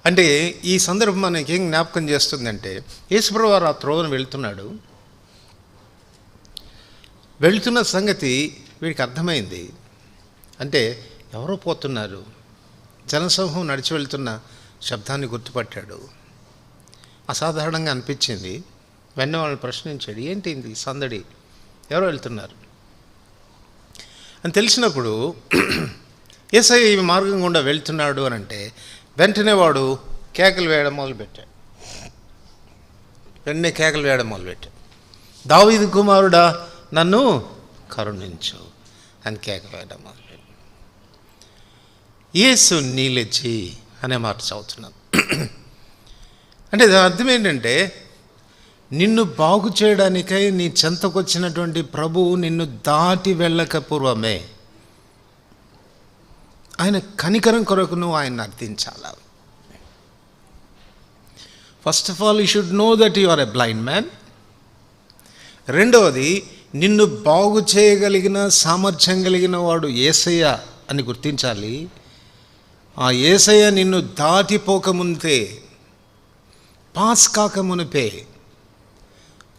A: అంటే ఈ సందర్భం మనకి ఏం జ్ఞాపకం చేస్తుందంటే, యేసుప్రభువు వారు ఆ త్రోవను వెళ్తున్న సంగతి వీడికి అర్థమైంది. అంటే ఎవరో పోతున్నారు, జనసమూహం నడిచి వెళ్తున్న శబ్దాన్ని గుర్తుపట్టాడు. అసాధారణంగా అనిపించింది. వెన్న వాళ్ళని ప్రశ్నించాడు, ఏంటి ఇది సందడి, ఎవరో వెళ్తున్నారు అని తెలిసినప్పుడు యేసయ్య ఈ మార్గం గుండా వెళ్తున్నాడు అని అంటే వెంటనే వాడు కేకలు వేయడం మొదలుపెట్టాడు. దావీదు కుమారుడా, నన్ను కరుణించు అని కేకలు వేయడం మొదలుపెట్టాడు. యేసు నీలెచ్చి అనే మాట చదువుతున్నాను. అంటే దాని అర్థం ఏంటంటే, నిన్ను బాగు చేయడానికై నీ చెంతకొచ్చినటువంటి ప్రభువు నిన్ను దాటి వెళ్ళక పూర్వమే ఆయన కనికరం కొరకు నువ్వు ఆయన అర్థించాల. First of all you should know that you are a blind man. రెండవది, నిన్ను బాగు చేయగలిగిన సామర్థ్యం కలిగిన వాడు యేసయ్య అని గుర్తించాలి. ఆ యేసయ్య నిన్ను దాటిపోకముందే, పాస్ కాకమునిపే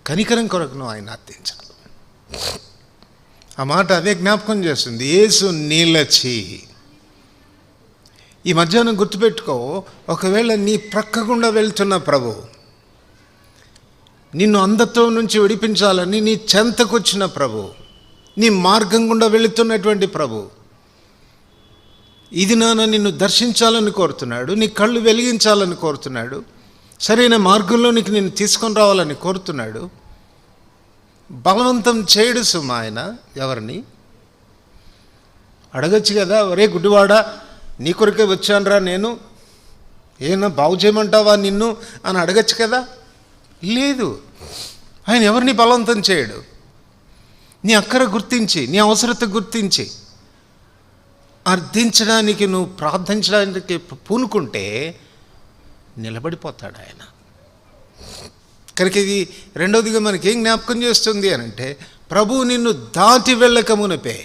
A: కనికరం కొరకు నువ్వు ఆయన అర్థించాలి. ఆ మాట అదే జ్ఞాపకం చేస్తుంది. యేసు నీలచి. ఈ మధ్యాహ్నం గుర్తుపెట్టుకో, ఒకవేళ నీ ప్రక్క గుండా వెళ్తున్న ప్రభు నిన్ను అందతో నుంచి విడిపించాలని నీ చెంతకొచ్చిన ప్రభు, నీ మార్గం గుండా వెళుతున్నటువంటి ప్రభు ఇది నాన్న నిన్ను దర్శించాలని కోరుతున్నాడు, నీ కళ్ళు వెలిగించాలని కోరుతున్నాడు, సరైన మార్గంలోనికి నిన్ను తీసుకొని రావాలని కోరుతున్నాడు. బలవంతం చేయడు సుమా ఆయన ఎవరిని. అడగచ్చు కదా, ఒరే గుడ్డివాడా, నీ కొరకే వచ్చానురా నేను, ఏమన్నా బాగు చేయమంటావా నిన్ను అని అడగచ్చు కదా. లేదు, ఆయన ఎవరిని బలవంతం చేయడు. నీ అక్కర గుర్తించి, నీ అవసరత గుర్తించి అర్థించడానికి నువ్వు ప్రార్థించడానికి పూనుకుంటే నిలబడిపోతాడు ఆయన. కనుక ఇది రెండవదిగా మనకి ఏం జ్ఞాపకం చేస్తుంది అని అంటే, ప్రభువు నిన్ను దాటి వెళ్ళక మునిపే,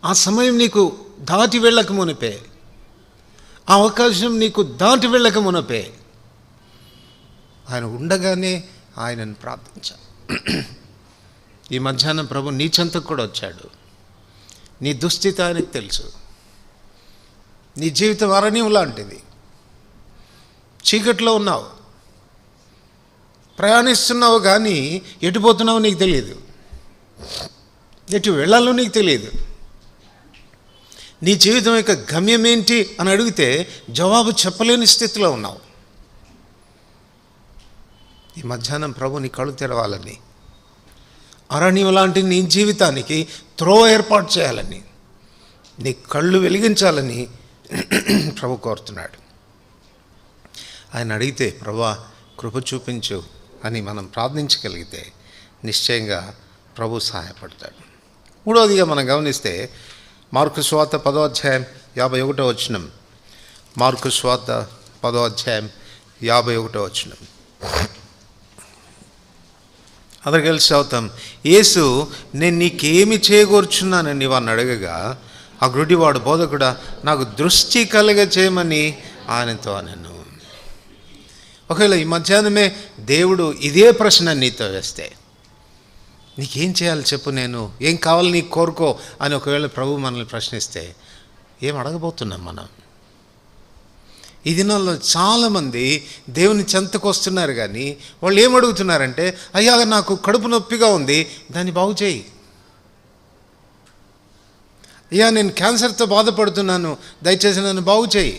A: ఆ సమయం నీకు దాటి వెళ్ళక మునిపే, ఆ అవకాశం నీకు దాటి వెళ్ళక మునిపే ఆయన ఉండగానే ఆయనను ప్రార్థించాలి. ఈ మధ్యాహ్నం ప్రభు నీ చెంతకు కూడా వచ్చాడు. నీ దుస్థితి ఆయనకు తెలుసు. నీ జీవితం అరణ్యం లాంటిది. చీకట్లో ఉన్నావు, ప్రయాణిస్తున్నావు, కానీ ఎటు పోతున్నావో నీకు తెలియదు, ఎటు వెళ్ళాలో నీకు తెలియదు. నీ జీవితం యొక్క గమ్యం ఏంటి అని అడిగితే జవాబు చెప్పలేని స్థితిలో ఉన్నావు. ఈ మధ్యాహ్నం ప్రభు నీ కళ్ళు తెరవాలని, అరణ్యం లాంటి నీ జీవితానికి త్రోవ ఏర్పాటు చేయాలని, నీ కళ్ళు వెలిగించాలని ప్రభు కోరుతున్నాడు. ఆయన అడిగితే, ప్రభువా కృప చూపించు అని మనం ప్రార్థించగలిగితే నిశ్చయంగా ప్రభు సహాయపడతాడు. మూడవదిగా మనం గమనిస్తే మార్కు సువార్త 10వ అధ్యాయం 51వ వచనం. మార్కు సువార్త 10వ అధ్యాయం 51వ వచనం. అందరికి కలిసి చదువుతాం. యేసు, నేను నీకేమి చేయగోర్చున్నానని నీవు అని అడగగా, ఆ గుడ్డివాడు, బోధకుడా నాకు దృష్టి కలగ చేయమని ఆయనతో అనెను. ఒకవేళ ఈ మధ్యాహ్నమే దేవుడు ఇదే ప్రశ్న నీతో వేస్తే, నీకేం చేయాలి చెప్పు, నేను ఏం కావాలి నీకు కోరుకో అని ఒకవేళ ప్రభు మనల్ని ప్రశ్నిస్తే ఏం అడగబోతున్నాం మనం? ఈ దినాల్లో చాలామంది దేవుని చెంతకు వస్తున్నారు, కానీ వాళ్ళు ఏం అడుగుతున్నారంటే, అయ్యా నాకు కడుపు నొప్పిగా ఉంది, దాన్ని బాగు చేయి. అయ్యా నేను క్యాన్సర్తో బాధపడుతున్నాను, దయచేసి నన్ను బాగు చేయి.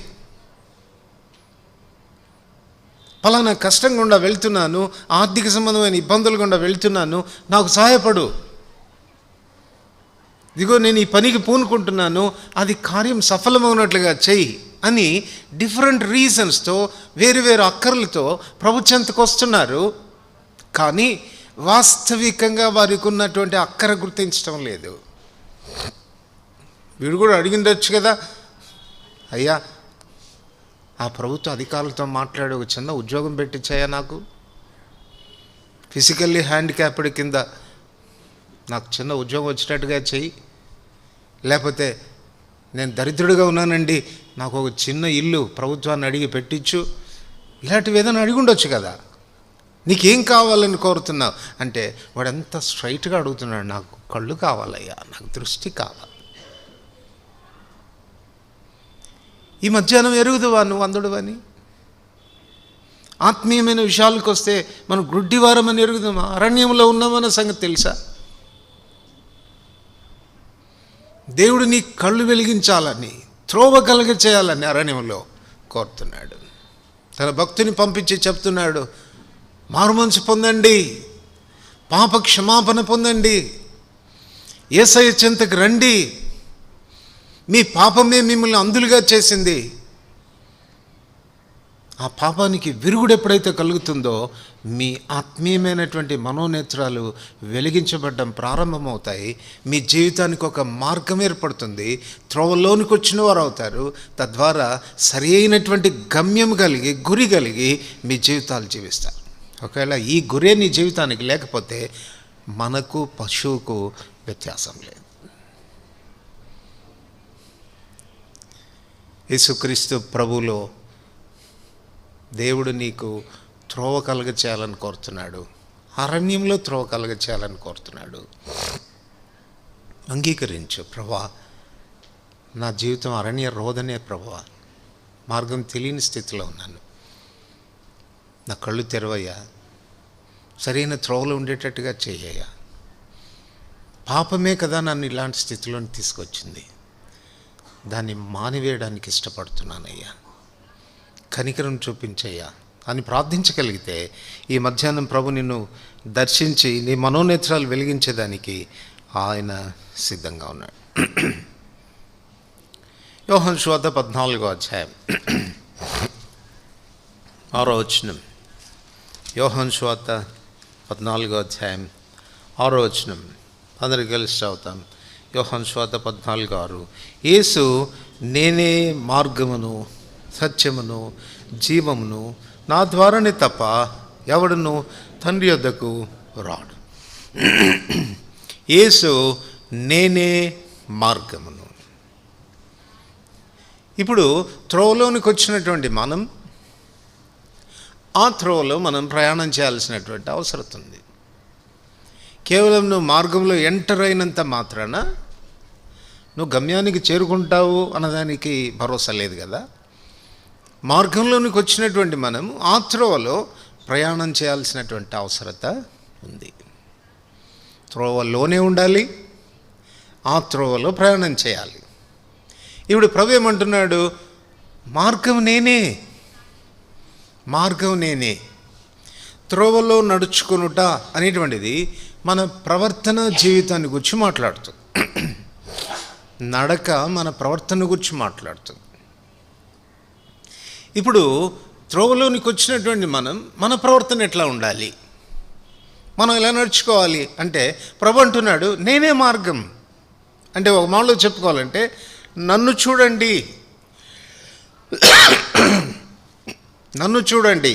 A: పలానా కష్టం గుండా వెళ్తున్నాను, ఆర్థిక సంబంధమైన ఇబ్బందులు గుండా వెళ్తున్నాను, నాకు సహాయపడు. ఇదిగో నేను ఈ పనికి పూనుకుంటున్నాను, అది కార్యం సఫలమవునట్లుగా చెయ్యి అని డిఫరెంట్ రీజన్స్తో, వేరు వేరు అక్కర్లతో ప్రభు చెంతకు వస్తున్నారు. కానీ వాస్తవికంగా వారికి ఉన్నటువంటి అక్కర గుర్తించడం లేదు. వీడు కూడా అడిగిండొచ్చు కదా, అయ్యా ఆ ప్రభుత్వ అధికారులతో మాట్లాడి ఒక చిన్న ఉద్యోగం పెట్టించాయా, నాకు ఫిజికల్లీ హ్యాండిక్యాప్డ్ కింద నాకు చిన్న ఉద్యోగం వచ్చేటట్టుగా చెయ్యి, లేకపోతే నేను దరిద్రుడిగా ఉన్నానండి, నాకు ఒక చిన్న ఇల్లు ప్రభుత్వాన్ని అడిగి పెట్టించు, ఇలాంటివి ఏదైనా అడిగి ఉండొచ్చు కదా. నీకేం కావాలని కోరుతున్నావు అంటే వాడు ఎంత స్ట్రైట్గా అడుగుతున్నాడు, నాకు కళ్ళు కావాలయ్యా, నాకు దృష్టి కావాలి. ఈ మధ్యాహ్నం ఎరుగుదువా నువ్వు అందుడు అని? ఆత్మీయమైన విషయాలకు వస్తే మనం గుడ్డివారమని ఎరుగుదామా? అరణ్యంలో ఉన్నామన్న సంగతి తెలుసా? దేవుడు నీ కళ్ళు వెలిగించాలని, త్రోవ కలగ చేయాలని అరణ్యంలో కోరుతున్నాడు. తన భక్తుని పంపించి చెప్తున్నాడు, మారుమనసు పొందండి, పాప క్షమాపణ పొందండి, యేసయ్య చెంతకు రండి, మీ పాపమే మిమ్మల్ని అంధులుగా చేసింది. ఆ పాపానికి విరుగుడు ఎప్పుడైతే కలుగుతుందో మీ ఆత్మీయమైనటువంటి మనోనేత్రాలు వెలిగించబడడం ప్రారంభమవుతాయి. మీ జీవితానికి ఒక మార్గం ఏర్పడుతుంది, త్రోవలోనికి వచ్చిన వారు అవుతారు. తద్వారా సరి అయినటువంటి గమ్యం కలిగి, గురి కలిగి మీ జీవితాలు జీవిస్తారు. ఒకవేళ ఈ గురే నీ జీవితానికి లేకపోతే మనకు పశువుకు వ్యత్యాసం లేదు. యేసుక్రీస్తు ప్రభువులో దేవుడు నీకు త్రోవ కలగ చేయాలని కోరుతున్నాడు, అరణ్యంలో త్రోవ కలగ చేయాలని కోరుతున్నాడు. అంగీకరించు, ప్రభువా నా జీవితం అరణ్య రోదనే, ప్రభువా మార్గం తెలియని స్థితిలో ఉన్నాను, నా కళ్ళు తెరవయ్యా, సరైన త్రోవలో ఉండేటట్టుగా చేయ్యా. పాపమే కదా నన్ను ఇలాంటి స్థితిలోని తీసుకొచ్చింది, దాన్ని మానివేయడానికి ఇష్టపడుతున్నానయ్యా, కనికరం చూపించయ్యా అని ప్రార్థించగలిగితే ఈ మధ్యాహ్నం ప్రభు నిన్ను దర్శించి నీ మనోనేత్రాలు వెలిగించేదానికి ఆయన సిద్ధంగా ఉన్నాడు. యోహాను సువార్త 14వ అధ్యాయం 6వ వచనం. యోహాను సువార్త 14వ అధ్యాయం 6వ వచనం. అందరికి కలిసి చదువుతాం. యోహాను సువార్త 14:6. యేసు నేనే మార్గమును సత్యమును జీవమును, నా ద్వారానే తప్ప ఎవడును తండ్రి యొద్దకు రాడు. యేసు నేనే మార్గమును. ఇప్పుడు త్రోవలోనికి వచ్చినటువంటి మనం ఆ త్రోవలో మనం ప్రయాణం చేయాల్సినటువంటి అవసరం ఉంది. కేవలం నువ్వు మార్గంలో ఎంటర్ అయినంత మాత్రాన నువ్వు గమ్యానికి చేరుకుంటావు అన్నదానికి భరోసా లేదు కదా. మార్గంలోనికి వచ్చినటువంటి మనం ఆ త్రోవలో ప్రయాణం చేయాల్సినటువంటి అవసరత ఉంది. త్రోవలోనే ఉండాలి, ఆ త్రోవలో ప్రయాణం చేయాలి. ఇప్పుడు ప్రభు ఏమంటున్నాడు, మార్గం నేనే, మార్గం నేనే. త్రోవలో నడుచుకొనుట అనేటువంటిది మన ప్రవర్తన జీవితాన్ని గురించి మాట్లాడుతుంది. నడక మన ప్రవర్తన గురించి మాట్లాడుతుంది. ఇప్పుడు త్రోవలోనికి వచ్చినటువంటి మనం మన ప్రవర్తన ఎట్లా ఉండాలి, మనం ఎలా నడుచుకోవాలి అంటే ప్రభు అంటున్నాడు నేనే మార్గం. అంటే ఒక మాటలో చెప్పుకోవాలంటే నన్ను చూడండి, నన్ను చూడండి,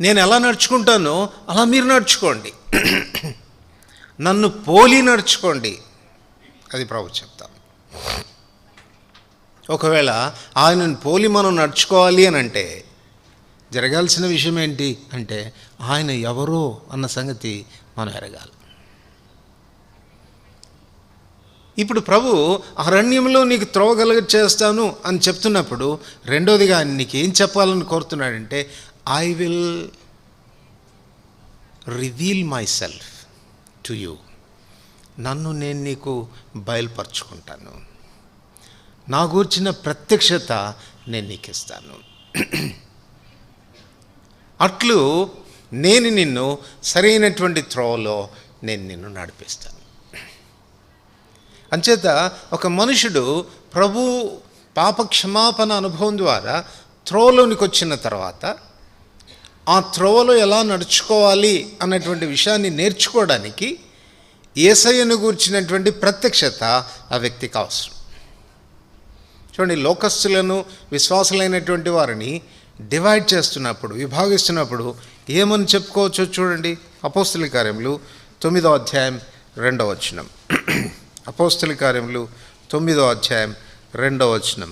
A: నేను ఎలా నడుచుకుంటానో అలా మీరు నడుచుకోండి, నన్ను పోలి నడుచుకోండి, అది ప్రభు చెప్తాం. ఒకవేళ ఆయనను పోలి మనం నడుచుకోవాలి అని అంటే జరగాల్సిన విషయం ఏంటి అంటే ఆయన ఎవరో అన్న సంగతి మనం ఎరగాలి. ఇప్పుడు ప్రభు అరణ్యంలో నీకు త్రోవ చేస్తాను అని చెప్తున్నప్పుడు రెండోదిగా ఆయన నీకు ఏం చెప్పాలని కోరుతున్నాడంటే I will reveal myself to you. నన్ను నేను నీకు బయలుపరుచుకుంటాను, నా గూర్చిన ప్రత్యక్షత నేను నీకు ఇస్తాను. అట్లు నేను నిన్ను సరైనటువంటి త్రోవలో నేను నిన్ను నడిపిస్తాను. అంచేత ఒక మనుషుడు ప్రభు పాపక్షమాపణ అనుభవం ద్వారా త్రోవలోనికి వచ్చిన తర్వాత ఆ త్రోవలో ఎలా నడుచుకోవాలి అన్నటువంటి విషయాన్ని నేర్చుకోవడానికి యేసయ్యను గూర్చినటువంటి ప్రత్యక్షత ఆ వ్యక్తికి అవసరం. చూడండి, లోకస్తులను విశ్వాసులైనటువంటి వారిని డివైడ్ చేస్తున్నప్పుడు, విభాగిస్తున్నప్పుడు ఏమని చెప్పుకోవచ్చో చూడండి. అపోస్తల కార్యములు 9వ అధ్యాయం 2వ వచనం. అపోస్తల కార్యములు 9వ అధ్యాయం 2వ వచనం.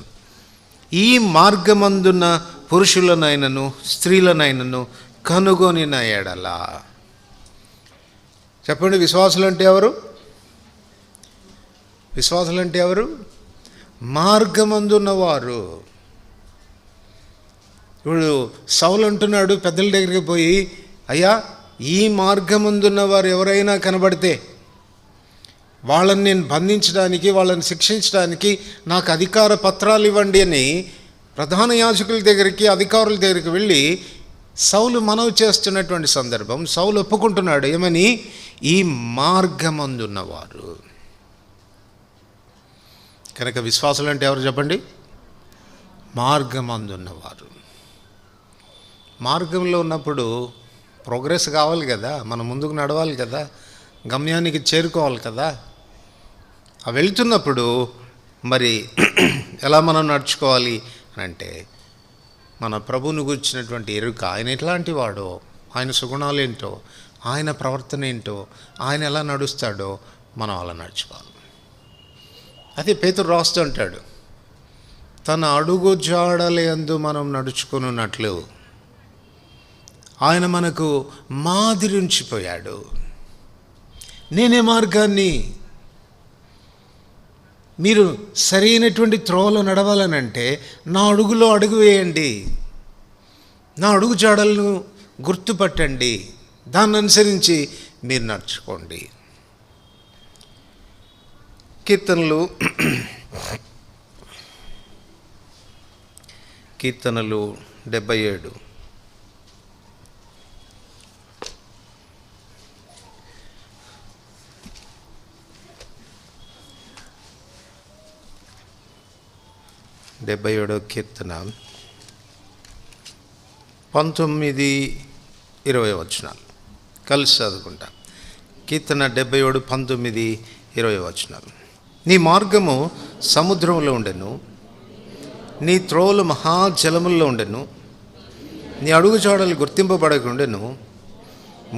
A: ఈ మార్గమందున్న పురుషులనైనను స్త్రీలనైనను కనుగొనిన ఎడల. చెప్పండి, విశ్వాసులు అంటే ఎవరు? విశ్వాసులు అంటే ఎవరు? మార్గమందున్నవారు. ఇప్పుడు సౌలు అంటున్నాడు పెద్దల దగ్గరికి పోయి, అయ్యా, ఈ మార్గమందున్న వారు ఎవరైనా కనబడితే వాళ్ళని నేను బంధించడానికి, వాళ్ళని శిక్షించడానికి నాకు అధికార పత్రాలు ఇవ్వండి అని ప్రధాన యాజకుల దగ్గరికి, అధికారుల దగ్గరికి వెళ్ళి సౌలు మనవి చేస్తున్నటువంటి సందర్భం. సౌలు ఒప్పుకుంటున్నాడు ఏమని? ఈ మార్గమందున్నవారు. కనుక విశ్వాసులు అంటే ఎవరు చెప్పండి? మార్గమందున్నవారు. మార్గంలో ఉన్నప్పుడు ప్రోగ్రెస్ కావాలి కదా, మనం ముందుకు నడవాలి కదా, గమ్యానికి చేరుకోవాలి కదా. ఆ వెళ్తున్నప్పుడు మరి ఎలా మనం నడుచుకోవాలి అని అంటే, మన ప్రభువుని గురించినటువంటి ఎరుక, ఆయన ఎట్లాంటి వాడో, ఆయన సుగుణాలు ఏంటో, ఆయన ప్రవర్తన ఏంటో, ఆయన ఎలా నడుస్తాడో మనం అలా నడుచుకోవాలి. అదే పేతురు రాస్తూ అంటాడు, తన అడుగు జాడలందు మనం నడుచుకున్నట్లు ఆయన మనకు మాదిరి ఉంచిపోయాడు. నేనే మార్గాన్ని. మీరు సరైనటువంటి త్రోవలో నడవాలనంటే నా అడుగులో అడుగు వేయండి, నా అడుగు జాడలను గుర్తుపట్టండి, దాన్ని అనుసరించి మీరు నడుచుకోండి. కీర్తనలు 77. కీర్తన 19-20 వచనాలు కలిసి చదువుకుంటా. కీర్తన 77, 19, 20 వచనాలు. నీ మార్గము సముద్రంలో ఉండెను, నీ త్రోవలు మహాజలముల్లో ఉండెను, నీ అడుగుజాడలు గుర్తింపబడకుండెను.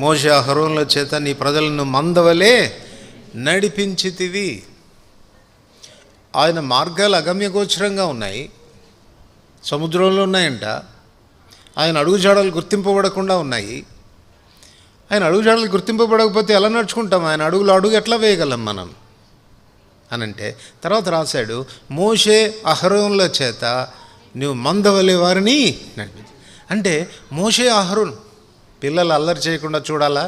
A: మోషే అహరోనుల చేత నీ ప్రజలను మందవలే నడిపించితివి. ఆయన మార్గాలు అగమ్యగోచరంగా ఉన్నాయి, సముద్రంలో ఉన్నాయంట. ఆయన అడుగుజాడలు గుర్తింపబడకుండా ఉన్నాయి. ఆయన అడుగుజాడలు గుర్తింపబడకపోతే ఎలా నడుచుకుంటాం? ఆయన అడుగులో అడుగు ఎట్లా వేయగలం మనం అనంటే, తర్వాత రాశాడు, మోషే అహరోనుల చేత నువ్వు మందవలే వారిని నడిపించు. అంటే మోషే అహరోన్ పిల్లలు అల్లరి చేయకుండా చూడాలా?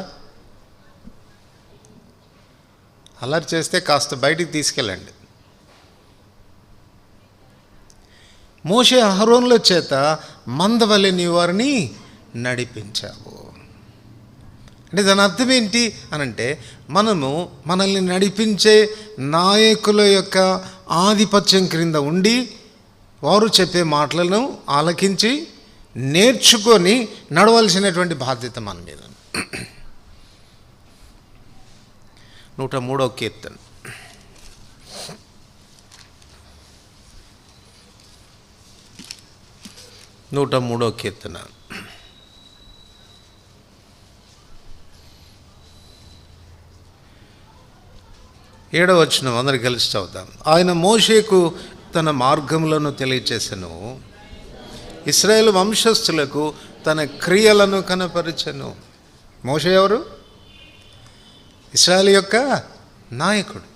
A: అల్లరి చేస్తే కాస్త బయటికి తీసుకెళ్ళండి. మోషే అహరోనుల చేత మందవలె నీ వారిని నడిపించావు. అంటే దాని అర్థం ఏంటి అనంటే, మనల్ని నడిపించే నాయకుల యొక్క ఆధిపత్యం క్రింద ఉండి వారు చెప్పే మాటలను ఆలకించి నేర్చుకొని నడవలసినటువంటి బాధ్యత మన మీద. 103వ కీర్తన. 103వ కీర్తన. ఏడవ వచనం అందరికి కలిసి చదువుతాం. ఆయన మోషేకు తన మార్గములను తెలియచేసెను, ఇశ్రాయేలు వంశస్థులకు తన క్రియలను కనపరచెను. మోషే ఎవరు? ఇశ్రాయేలు యొక్క నాయకుడు.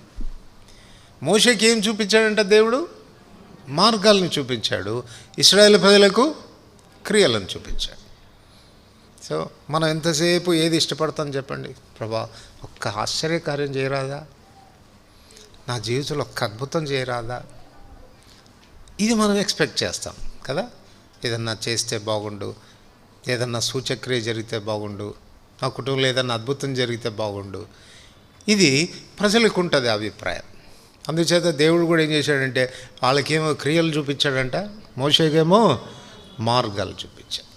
A: మోషేకి ఏం చూపించాడంట దేవుడు? మార్గాలను చూపించాడు. ఇశ్రాయేలు ప్రజలకు క్రియలను చూపించాడు. సో మనం ఎంతసేపు ఏది ఇష్టపడతాం చెప్పండి? ప్రభా, ఒక్క ఆశ్చర్యకార్యం చేయరాదా? నా జీవితంలో ఒక్క అద్భుతం చేయరాదా? ఇది మనం ఎక్స్పెక్ట్ చేస్తాం కదా. ఏదన్నా చేస్తే బాగుండు, ఏదన్నా సూచక్రియ జరిగితే బాగుండు, నా కుటుంబంలో ఏదన్నా అద్భుతం జరిగితే బాగుండు. ఇది ప్రజలకు ఉంటుంది అభిప్రాయం. అందుచేత దేవుడు కూడా ఏం చేశాడంటే, వాళ్ళకేమో క్రియలు చూపించాడంట, మోషేకేమో మార్గాలు చూపించాడు.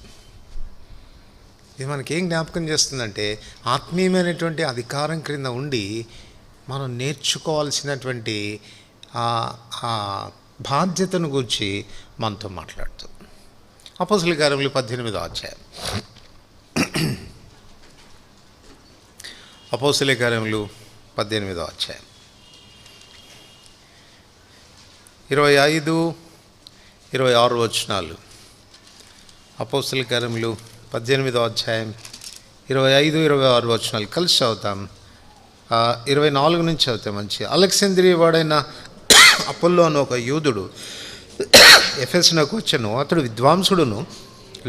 A: ఇది మనకేం జ్ఞాపకం చేస్తుందంటే, ఆత్మీయమైనటువంటి అధికారం క్రింద ఉండి మనం నేర్చుకోవాల్సినటువంటి బాధ్యతను గురించి మనతో మాట్లాడుతుంది. అపోస్తలుల కార్యములు 18వ అధ్యాయం. అపోస్తలుల కార్యములు 18వ అధ్యాయం 25-26 వచనాలు. అపోస్తలుల కార్యములు 18వ అధ్యాయం 25-26 వచనాలు కలిసి చదువుతాం. 24 నుంచి చదివితే మంచి. అలెగ్జాంద్రియ వాడైన అపోల్లో అని ఒక యూదుడు ఎఫెసునకు వచ్చెను. అతడు విద్వాంసుడును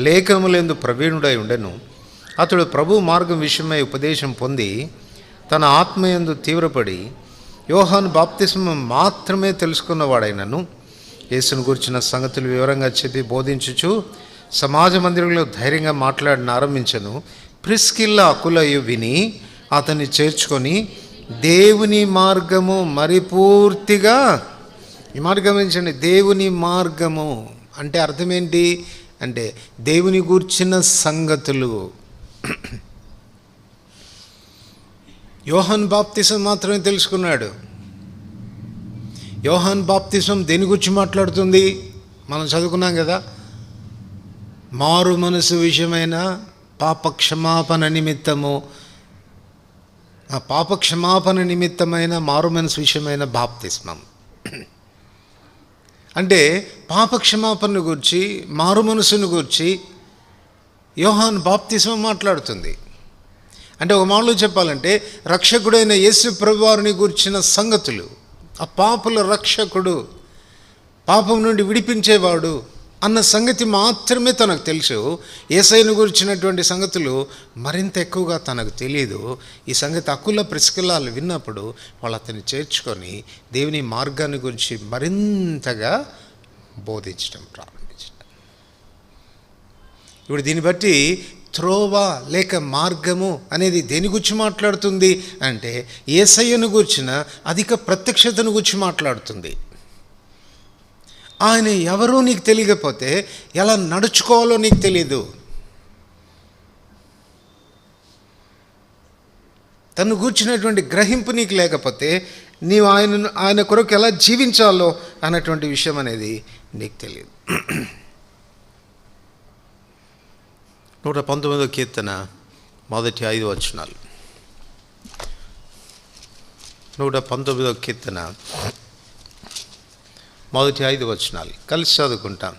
A: లేఖనములందు ప్రవీణుడై ఉండెను. అతడు ప్రభు మార్గం విషయమై ఉపదేశం పొంది తన ఆత్మయందు తీవ్రపడి యోహాను బాప్తిస్మం మాత్రమే తెలుసుకున్నవాడైనను యేసును గురించిన సంగతులు వివరంగా చెప్పి బోధించుచు సమాజ మందిరంలో ధైర్యంగా మాట్లాడిన ఆరంభించను. ప్రిస్కిల్లా అకులయు విని అతన్ని చేర్చుకొని దేవుని మార్గము మరిపూర్తిగా, ఈ మార్గం ఏంటండి? దేవుని మార్గము అంటే అర్థం ఏంటి అంటే దేవుని గూర్చిన సంగతులు. యోహాను బాప్తిసం మాత్రమే తెలుసుకున్నాడు. యోహాను బాప్తిసం దేని గురించి మాట్లాడుతుంది? మనం చదువుకున్నాం కదా, మారు మనసు విషయమైన పాపక్షమాపణ నిమిత్తము, ఆ పాపక్షమాపణ నిమిత్తమైన మారు మనసు విషయమైన బాప్తిస్మం అంటే పాపక్షమాపణ గురించి, మారు మనసును గురించి యోహాను బాప్తిస్మం మాట్లాడుతుంది. అంటే ఒక మాటలో చెప్పాలంటే రక్షకుడైన యేసు ప్రభువారిని గురించిన సంగతులు, ఆ పాపుల రక్షకుడు, పాపం నుండి విడిపించేవాడు అన్న సంగతి మాత్రమే తనకు తెలుసు. యేసయ్యను గురించినటువంటి సంగతులు మరింత ఎక్కువగా తనకు తెలియదు. ఈ సంగతి అకుల ప్రిస్కిల్లాలు విన్నప్పుడు వాళ్ళు అతన్ని చేర్చుకొని దేవుని మార్గాన్ని గురించి మరింతగా బోధించడం ప్రారంభించారు. ఇప్పుడు దీన్ని బట్టి త్రోవ లేక మార్గము అనేది దేని గురించి మాట్లాడుతుంది అంటే యేసయ్యను గురించిన అధిక ప్రత్యక్షతను గురించి మాట్లాడుతుంది. ఆయన ఎవరో నీకు తెలియకపోతే ఎలా నడుచుకోవాలో నీకు తెలియదు. తను గూర్చినటువంటి గ్రహింపు నీకు లేకపోతే నీవు ఆయన కొరకు ఎలా జీవించాలో అన్నటువంటి విషయం అనేది నీకు తెలియదు. 119వ కీర్తన మొదటి 5 వచనాలు. 119వ కీర్తన మొదటి 5 వచనాలు కలిసి చదువుకుంటాం.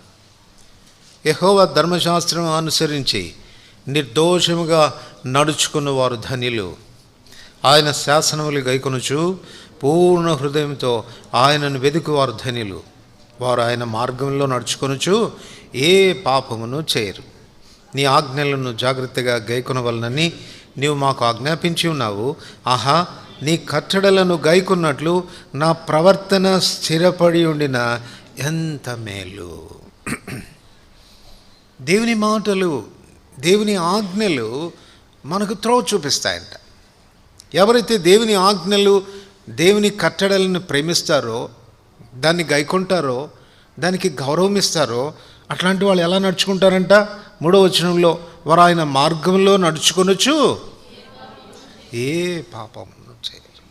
A: యెహోవా ధర్మశాస్త్రం అనుసరించి నిర్దోషముగా నడుచుకున్న వారు ధన్యులు. ఆయన శాసనములు గైకొనుచు పూర్ణ హృదయంతో ఆయనను వెదుకువారు ధన్యులు. వారు ఆయన మార్గంలో నడుచుకొనుచు ఏ పాపమును చేయరు. నీ ఆజ్ఞలను జాగ్రత్తగా గైకొనవలనని నీవు మాకు ఆజ్ఞాపించి ఉన్నావు. ఆహా, నీ కట్టడలను గైకొన్నట్లు నా ప్రవర్తన స్థిరపడి ఉండిన ఎంత మేలు. దేవుని మాటలు, దేవుని ఆజ్ఞలు మనకు త్రోవ చూపిస్తాయంట. ఎవరైతే దేవుని ఆజ్ఞలు, దేవుని కట్టడలను ప్రేమిస్తారో, దాన్ని గైకొంటారో, దానికి గౌరవం ఇస్తారో అట్లాంటి వాళ్ళు ఎలా నడుచుకుంటారంట? 3వ వచనంలో వారు ఆయన మార్గంలో నడుచుకొనొచ్చు ఏ పాపమును చేయరు.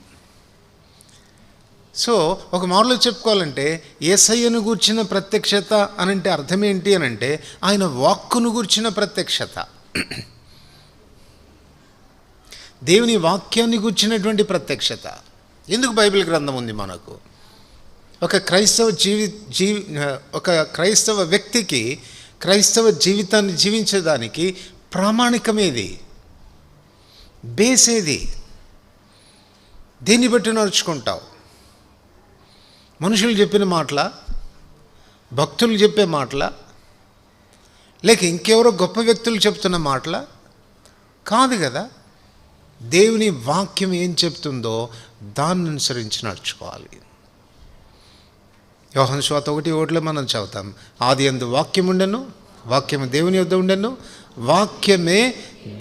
A: సో ఒక మాటలో చెప్పుకోవాలంటే యేసయ్యను గూర్చిన ప్రత్యక్షత అనంటే అర్థం ఏంటి అనంటే ఆయన వాక్కును గూర్చిన ప్రత్యక్షత, దేవుని వాక్యాన్ని గూర్చినటువంటి ప్రత్యక్షత. ఎందుకు బైబిల్ గ్రంథం ఉంది మనకు? ఒక క్రైస్తవ వ్యక్తికి క్రైస్తవ జీవితాన్ని జీవించేదానికి ప్రామాణికమేది, బేసేది? దేన్ని బట్టి నడుచుకుంటావు? మనుషులు చెప్పిన మాటల, భక్తులు చెప్పే మాటల, లేక ఇంకెవరో గొప్ప వ్యక్తులు చెప్తున్న మాటల? కాదు కదా. దేవుని వాక్యం ఏం చెప్తుందో దాన్ని అనుసరించి నడుచుకోవాలి. యోహాను సువార్త 1:1 మనం చదువుతాం, ఆది యందు వాక్యం ఉండెను, వాక్యము దేవుని యొద్ద ఉండెను, వాక్యమే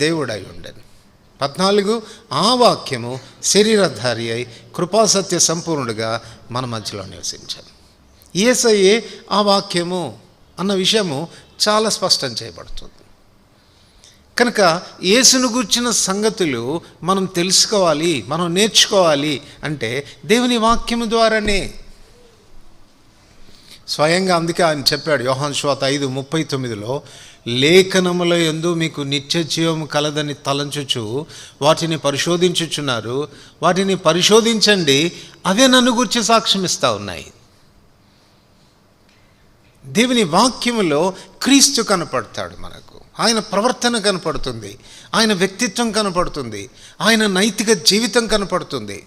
A: దేవుడై ఉండెను. 14 ఆ వాక్యము శరీరధారి అయి కృపాసత్య సంపూర్ణుడిగా మన మధ్యలో నివసించాను. యేసయ్యే ఆ వాక్యము అన్న విషయము చాలా స్పష్టం చేయబడుతుంది. కనుక యేసును గూర్చిన సంగతులు మనం తెలుసుకోవాలి, మనం నేర్చుకోవాలి అంటే దేవుని వాక్యము ద్వారానే. స్వయంగా అందుకే ఆయన చెప్పాడు యోహాను సువార్త 5:39లో, లేఖనముల యందు మీకు నిత్య జీవము కలదని తలంచుచు వాటిని పరిశోధించుచున్నారు, వాటిని పరిశోధించండి, అవే నన్ను గురించి సాక్ష్యం ఇస్తూ ఉన్నాయి. దేవుని వాక్యములో క్రీస్తు కనపడతాడు మనకు, ఆయన ప్రవర్తన కనపడుతుంది, ఆయన వ్యక్తిత్వం కనపడుతుంది, ఆయన నైతిక జీవితం కనపడుతుంది,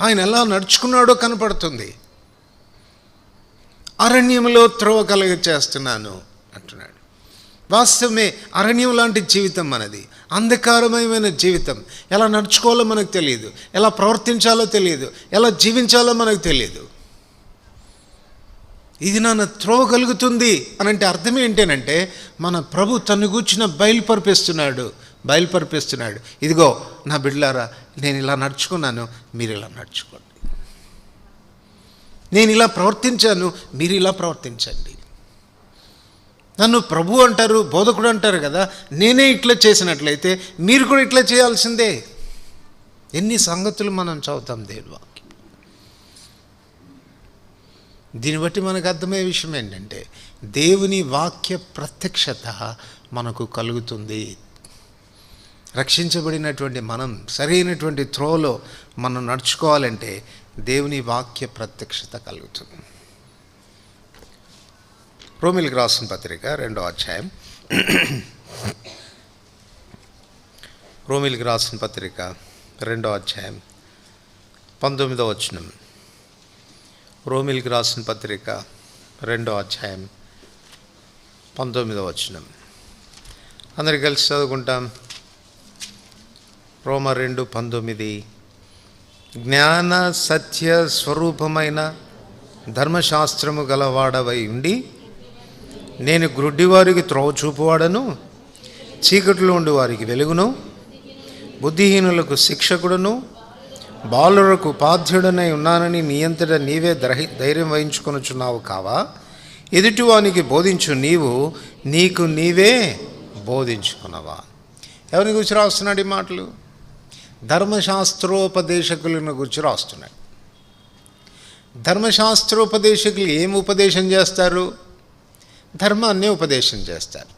A: ఆయన ఎలా నడుచుకున్నాడో కనపడుతుంది. అరణ్యంలో త్రోవ కలుగ చేస్తున్నాను అంటున్నాడు. వాస్తవమే, అరణ్యం లాంటి జీవితం మనది, అంధకారమయమైన జీవితం. ఎలా నడుచుకోవాలో మనకు తెలియదు, ఎలా ప్రవర్తించాలో తెలియదు, ఎలా జీవించాలో మనకు తెలియదు. ఇది నన్ను త్రోవ కలుగుతుంది అని అంటే అర్థం ఏంటంటే, మన ప్రభు తను కూర్చున్న బయలుపరిపిస్తున్నాడు. ఇదిగో నా బిడ్డలారా, నేను ఇలా నడుచుకున్నాను, మీరు ఇలా నడుచుకోండి. నేను ఇలా ప్రవర్తించాను, మీరు ఇలా ప్రవర్తించండి. నన్ను ప్రభు అంటారు, బోధకుడు అంటారు కదా, నేనే ఇట్లా చేసినట్లయితే మీరు కూడా ఇట్లా చేయాల్సిందే. ఎన్ని సంగతులు మనం చదువుతాం దేవుని వాక్యం. దీన్ని బట్టి మనకు అర్థమయ్యే విషయం ఏంటంటే, దేవుని వాక్య ప్రత్యక్షత మనకు కలుగుతుంది. రక్షించబడినటువంటి మనం సరైనటువంటి త్రోవలో మనం నడుచుకోవాలంటే దేవుని వాక్య ప్రత్యక్షత కలుగుతుంది. రోమీయులకు రాసిన పత్రిక 2వ అధ్యాయం, రోమీయులకు రాసిన పత్రిక 2వ అధ్యాయం 19వ వచనం. రోమీయులకు రాసిన పత్రిక 2వ అధ్యాయం 19వ వచనం. అందరికి కలిసి చదువుకుంటాం. రోమ 2:19. జ్ఞాన సత్య స్వరూపమైన ధర్మశాస్త్రము గలవాడవై ఉండి నేను గ్రుడ్డివారికి త్రోవ చూపువాడను, చీకటిలో ఉండి వారికి వెలుగును, బుద్ధిహీనులకు శిక్షకుడును, బాలురకు ఉపాధ్యుడనై ఉన్నానని నీ అంతటా నీవే ధైర్యం వహించుకొనుచున్నావు కావా? ఎదుటివానికి బోధించు నీవు, నీకు నీవే బోధించుకున్నావా? ఎవరిని గురించి రాస్తున్నాడు ఈ మాటలు? ధర్మశాస్త్రోపదేశకులను గురించి రాస్తున్నాడు. ధర్మశాస్త్రోపదేశకులు ఏం ఉపదేశం చేస్తారు? ధర్మాన్ని ఉపదేశం చేస్తారు.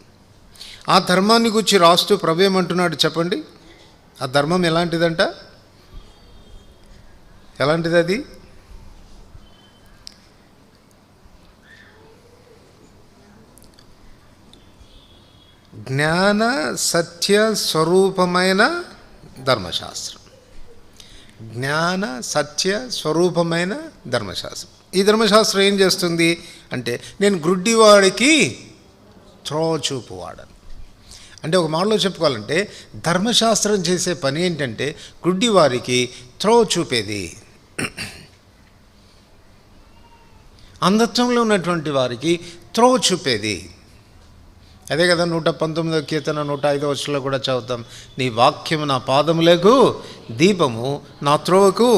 A: ఆ ధర్మాన్ని గురించి రాస్తూ ప్రభు ఏమంటున్నాడు చెప్పండి? ఆ ధర్మం ఎలాంటిదంట? ఎలాంటిది అది? జ్ఞాన సత్య స్వరూపమైన ధర్మశాస్త్రం. జ్ఞాన సత్య స్వరూపమైన ధర్మశాస్త్రం. ఈ ధర్మశాస్త్రం ఏం చేస్తుంది అంటే, నేను గ్రుడ్డివాడికి త్రోవ చూపువాడను. అంటే ఒక మాటలో చెప్పుకోవాలంటే, ధర్మశాస్త్రం చేసే పని ఏంటంటే గ్రుడ్డివారికి త్రోవ చూపేది. అంధత్వంలో ఉన్నటువంటి వారికి త్రోవ చూపేది. అదే కదా 119వ కీర్తన 105వ వచనంలో కూడా చదువుతాం, నీ వాక్యము నా పాదములకు దీపము, నా త్రోవకు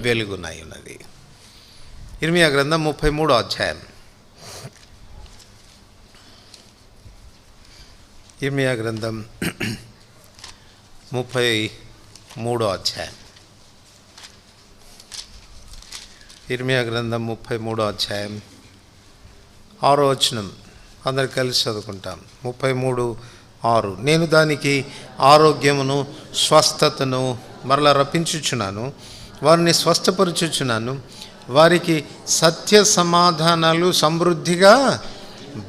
A: వెలుగునై ఉన్నది. ఇర్మియా గ్రంథం 33వ అధ్యాయం. ఇర్మియా గ్రంథం 33వ అధ్యాయం. ఇర్మియా గ్రంథం 33వ అధ్యాయం 6వ వచనం. అందరు కలిసి చదువుకుంటాం. 33:6. నేను దానికి ఆరోగ్యమును స్వస్థతను మరలా రప్పించుచున్నాను, వారిని స్వస్థపరచుచున్నాను, వారికి సత్య సమాధానాలు సమృద్ధిగా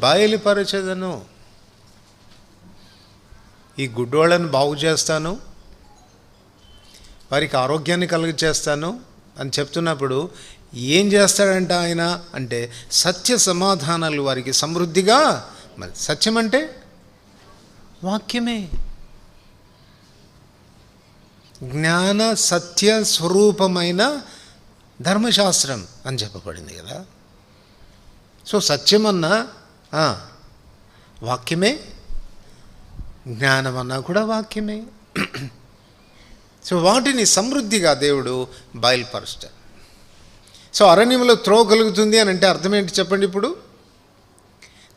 A: బయలుపరచెదను. ఈ గుడ్డోళ్ళని బాగు చేస్తాను, వారికి ఆరోగ్యాన్ని కలుగచేస్తాను అని చెప్తున్నప్పుడు ఏం చేస్తాడంట ఆయన అంటే, సత్య సమాధానాలు వారికి సమృద్ధిగా. మరి సత్యం అంటే వాక్యమే. జ్ఞాన సత్య స్వరూపమైన ధర్మశాస్త్రం అని చెప్పబడింది కదా. సో సత్యం అన్నా వాక్యమే, జ్ఞానం అన్నా కూడా వాక్యమే. సో వాటిని సమృద్ధిగా దేవుడు బయలుపరుస్తాడు. సో అరణ్యంలో త్రోవ కలుగుతుంది అని అంటే అర్థం ఏంటి చెప్పండి? ఇప్పుడు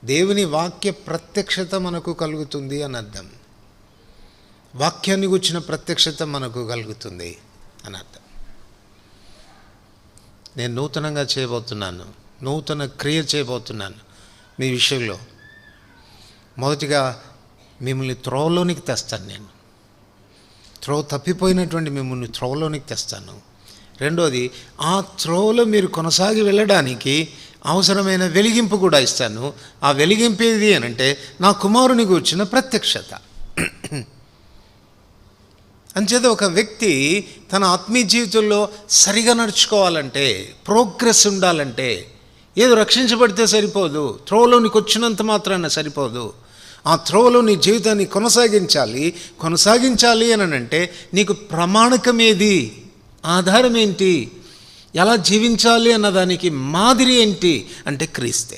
A: దేవుని వాక్య ప్రత్యక్షత మనకు కలుగుతుంది అని అర్థం. వాక్యాన్ని గుర్చిన ప్రత్యక్షత మనకు కలుగుతుంది అని అర్థం. నేను నూతనంగా చేయబోతున్నాను, నూతన క్రియ చేయబోతున్నాను మీ విషయంలో. మొదటిగా మిమ్మల్ని త్రోవలోనికి తెస్తాను. నేను తప్పిపోయినటువంటి మిమ్మల్ని త్రోవలోనికి తెస్తాను. రెండోది, ఆ త్రోవలో మీరు కొనసాగి వెళ్ళడానికి అవసరమైన వెలిగింపు కూడా ఇస్తాను. ఆ వెలిగింపు ఏది అనంటే నా కుమారుని గూర్చిన ప్రత్యక్షత. అంచేత ఒక వ్యక్తి తన ఆత్మీయ జీవితంలో సరిగా నడుచుకోవాలంటే, ప్రోగ్రెస్ ఉండాలంటే, ఏదో రక్షించబడితే సరిపోదు, త్రోవలోనికి వచ్చినంత మాత్రాన సరిపోదు. ఆ త్రోవలో నీ జీవితాన్ని కొనసాగించాలి అని అంటే నీకు ప్రమాణకం ఏది, ఆధారం ఏంటి, ఎలా జీవించాలి అన్నదానికి మాదిరి ఏంటి అంటే క్రీస్తే.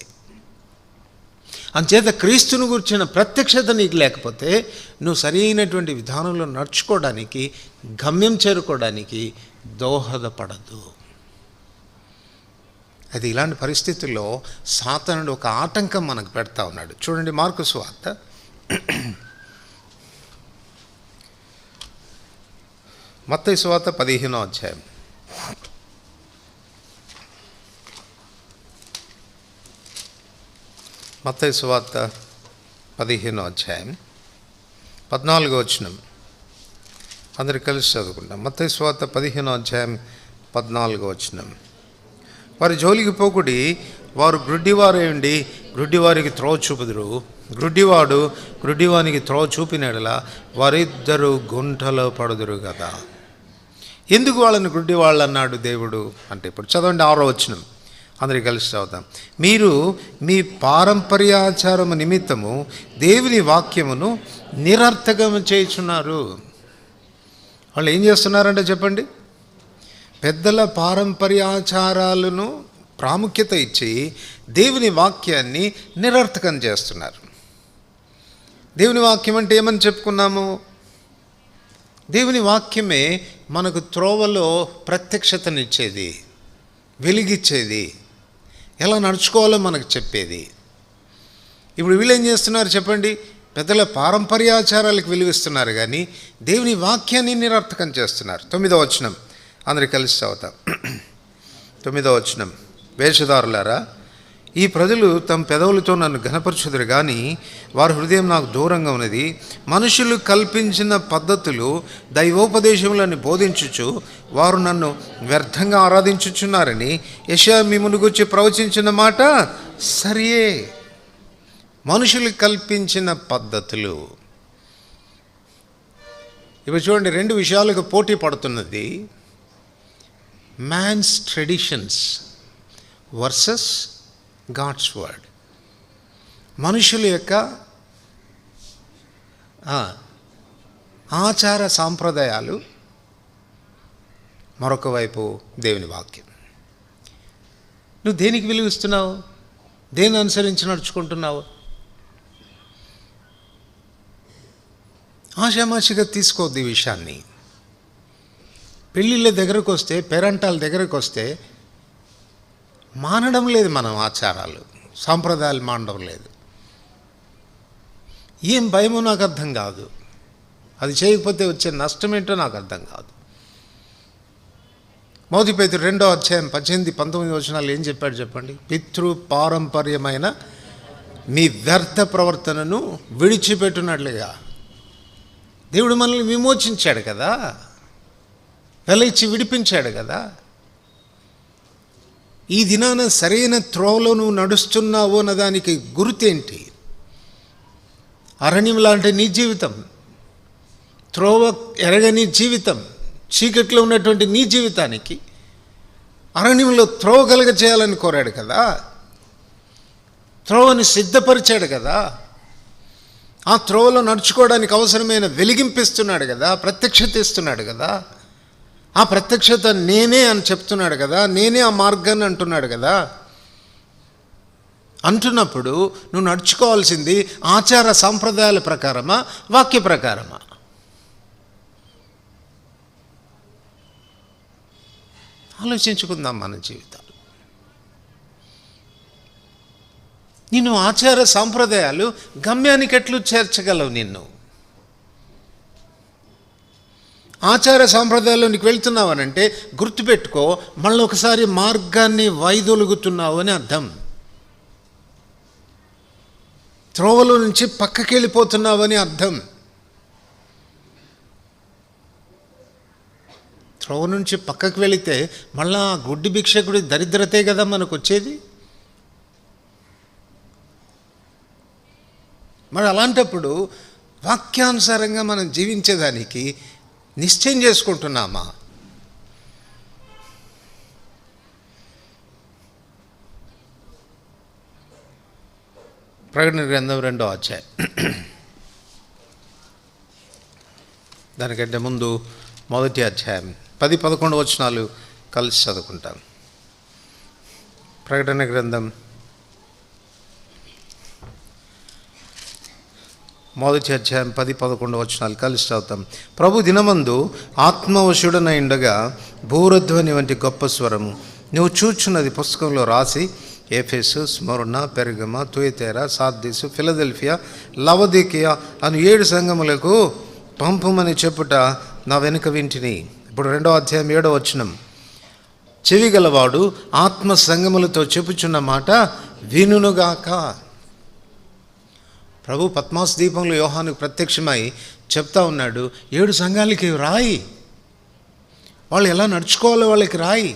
A: అంచేత క్రీస్తుని గురించిన ప్రత్యక్షత నీకు లేకపోతే నువ్వు సరైనటువంటి విధానంలో నడుచుకోవడానికి, గమ్యం చేరుకోవడానికి దోహదపడదు. అది ఇలాంటి పరిస్థితుల్లో సాతానుడు ఒక ఆటంకం మనకు పెడతా ఉన్నాడు. చూడండి, మార్కు సువార్త 15వ అధ్యాయం. మత్తయి సువార్త 15వ అధ్యాయం 14వ వచనం. అందరు కలిసి చదువుకుంటాం. మత్తయి సువార్త 15వ అధ్యాయం 14వ వచనం. వారి జోలికి పోకుడి, వారు గ్రుడ్డివారై ఉండి గ్రుడ్డివారికి త్రోవ చూపుదురు. గ్రుడ్డివాడు గ్రుడ్డివానికి త్రోవ చూపినడలా వారిద్దరూ గుంటలో పడుదురు కదా. ఎందుకు వాళ్ళని గ్రుడ్డివాళ్ళు అన్నాడు దేవుడు అంటే, ఇప్పుడు చదవండి 6వ వచనం. అందరికి కలిసి చదువుతాం. మీరు మీ పారంపర్యాచారము నిమిత్తము దేవుని వాక్యమును నిరర్థకము చేయుచున్నారు. వాళ్ళు ఏం చేస్తున్నారంటే చెప్పండి, పెద్దల పారంపర్యాచారాలను ప్రాముఖ్యత ఇచ్చి దేవుని వాక్యాన్ని నిరర్థకం చేస్తున్నారు. దేవుని వాక్యం అంటే ఏమని చెప్పుకున్నాము? దేవుని వాక్యమే మనకు త్రోవలో ప్రత్యక్షతనిచ్చేది, వెలిగిచ్చేది, ఎలా నడుచుకోవాలో మనకు చెప్పేది. ఇప్పుడు వీళ్ళు ఏం చేస్తున్నారు చెప్పండి? పెద్దల పారంపర్యాచారాలకు విలువిస్తున్నారు కానీ దేవుని వాక్యాన్ని నిరర్థకం చేస్తున్నారు. 9వ వచనం. అందరికి కలిసి చదువుతాం. 9వ వచనం. వేషధారులారా, ఈ ప్రజలు తమ పెదవులతో నన్ను ఘనపరచుదురు కానీ వారి హృదయం నాకు దూరంగా ఉన్నది. మనుషులు కల్పించిన పద్ధతులు దైవోపదేశములను బోధించుచు వారు నన్ను వ్యర్థంగా ఆరాధించుచున్నారని యెషయా మిమ్మును గూర్చి ప్రవచించిన మాట సరియే. మనుషులు కల్పించిన పద్ధతులు. ఇప్పుడు చూడండి, 2 విషయాలకు పోటీ పడుతున్నది. Man's traditions versus God's word. మనుషుల యొక్క ఆచార సాంప్రదాయాలు, మరొక వైపు దేవుని వాక్యం. నువ్వు దేనికి విలువిస్తున్నావు? దేన్ని అనుసరించి నడుచుకుంటున్నావు? ఆషామాషిగా తీసుకోవద్దు ఈ విషయాన్ని. పెళ్ళిళ్ళ దగ్గరకు వస్తే, పేరంటాల దగ్గరకు వస్తే మానడం లేదు. మనం ఆచారాలు సాంప్రదాయాలు మానడం లేదు. ఏం భయమో నాకు అర్థం కాదు. అది చేయకపోతే వచ్చే నష్టం ఏంటో నాకు అర్థం కాదు. మొదటి పేతురు 2వ అధ్యాయం 18-19 వచనాలు ఏం చెప్పాడు చెప్పండి? పితృ పారంపర్యమైన మీ వ్యర్థ ప్రవర్తనను విడిచిపెట్టినట్లుగా. దేవుడు మనల్ని విమోచించాడు కదా, వెల ఇచ్చి విడిపించాడు కదా. ఈ దినాన సరైన త్రోవలో నువ్వు నడుస్తున్నావు అన్నదానికి గుర్తేంటి? అరణ్యం లాంటి నీ జీవితం, త్రోవ ఎరగని జీవితం, చీకట్లో ఉన్నటువంటి నీ జీవితానికి అరణ్యంలో త్రోవ కలుగ చేయాలని కోరాడు కదా, త్రోవని సిద్ధపరిచాడు కదా, ఆ త్రోవలో నడుచుకోవడానికి అవసరమైన వెలిగింపిస్తున్నాడు కదా, ప్రత్యక్షత ఇస్తున్నాడు కదా. ఆ ప్రత్యక్షత నేనే అని చెప్తున్నాడు కదా, నేనే ఆ మార్గాన్ని అంటున్నాడు కదా. అంటున్నప్పుడు నువ్వు నడుచుకోవాల్సింది ఆచార సాంప్రదాయాల ప్రకారమా, వాక్య ప్రకారమా? ఆలోచించుకుందాం మన జీవితాలు. నిన్ను ఆచార సాంప్రదాయాలు గమ్యానికి ఎట్లు చేర్చగలవు? నిన్ను ఆచార సాంప్రదాయాల్లోనికి వెళ్తున్నావనంటే గుర్తుపెట్టుకో, మళ్ళీ ఒకసారి మార్గాన్ని వైదొలుగుతున్నావు అని అర్థం. త్రోవలో నుంచి పక్కకి వెళ్ళిపోతున్నావు అని అర్థం. త్రోవ నుంచి పక్కకు వెళితే మళ్ళా గుడ్డి భిక్షకుడి దరిద్రతే కదా మనకు వచ్చేది. మరి అలాంటప్పుడు వాక్యానుసారంగా మనం జీవించేదానికి నిశ్చయం చేసుకుంటున్నామా? ప్రకటన గ్రంథం 2వ అధ్యాయం, దానికంటే ముందు 1వ అధ్యాయం 10-11 వచనాలు కలిసి చదువుకుంటాం. ప్రకటన గ్రంథం 1వ అధ్యాయం 10-11 వచనాలు కలిసి చదువుతాం. ప్రభు దినమందు ఆత్మవశుడనై ఉండగా భూరధ్వని వంటి గొప్ప స్వరము, నువ్వు చూచున్నది పుస్తకంలో రాసి ఎఫెసు, స్మరణ, పెర్గమ, తుయతేర, సార్దీసు, ఫిలదెల్ఫియా, లవదీకియా అను 7 సంఘములకు పంపుమని చెప్పుట నా వెనుక వింటిని. ఇప్పుడు 2వ అధ్యాయం 7వ వచనం, చెవి గలవాడు ఆత్మ సంఘములతో చెప్పుచున్న మాట వినుగాక. ప్రభు పద్మాస్ దీపంలో యోహానుకు ప్రత్యక్షమై చెప్తా ఉన్నాడు, 7 సంఘాలకి రాయి, వాళ్ళు ఎలా నడుచుకోవాలో వాళ్ళకి రాయి,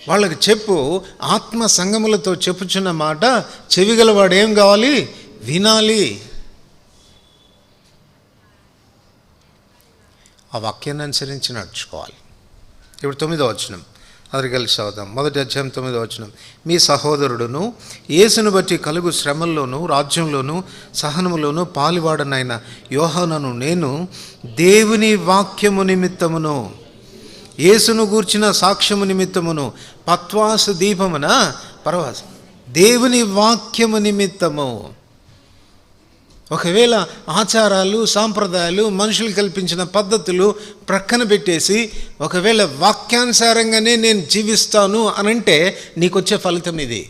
A: వాళ్ళకి చెప్పు. ఆత్మ సంఘములతో చెప్పుచున్న మాట చెవిగలవాడు ఏం కావాలి? వినాలి. ఆ వాక్యాన్ని అనుసరించి నడుచుకోవాలి. ఇప్పుడు 9వ వచనం అది కలిసి చదువుదాం. 1వ అధ్యాయం 9వ వచనం, మీ సహోదరుడును యేసును బట్టి కలుగు శ్రమల్లోనూ రాజ్యంలోనూ సహనములోనూ పాలువాడనైన యోహానును నేను దేవుని వాక్యము నిమిత్తమును యేసును గూర్చిన సాక్ష్యము నిమిత్తమును పత్వాస దీపమున పరవాస దేవుని వాక్యము నిమిత్తము. ఒకవేళ ఆచారాలు సాంప్రదాయాలు మనుషులు కల్పించిన పద్ధతులు ప్రక్కన పెట్టేసి ఒకవేళ వాక్యానుసారంగానే నేను జీవిస్తాను అనంటే నీకు వచ్చే ఫలితం ఇది.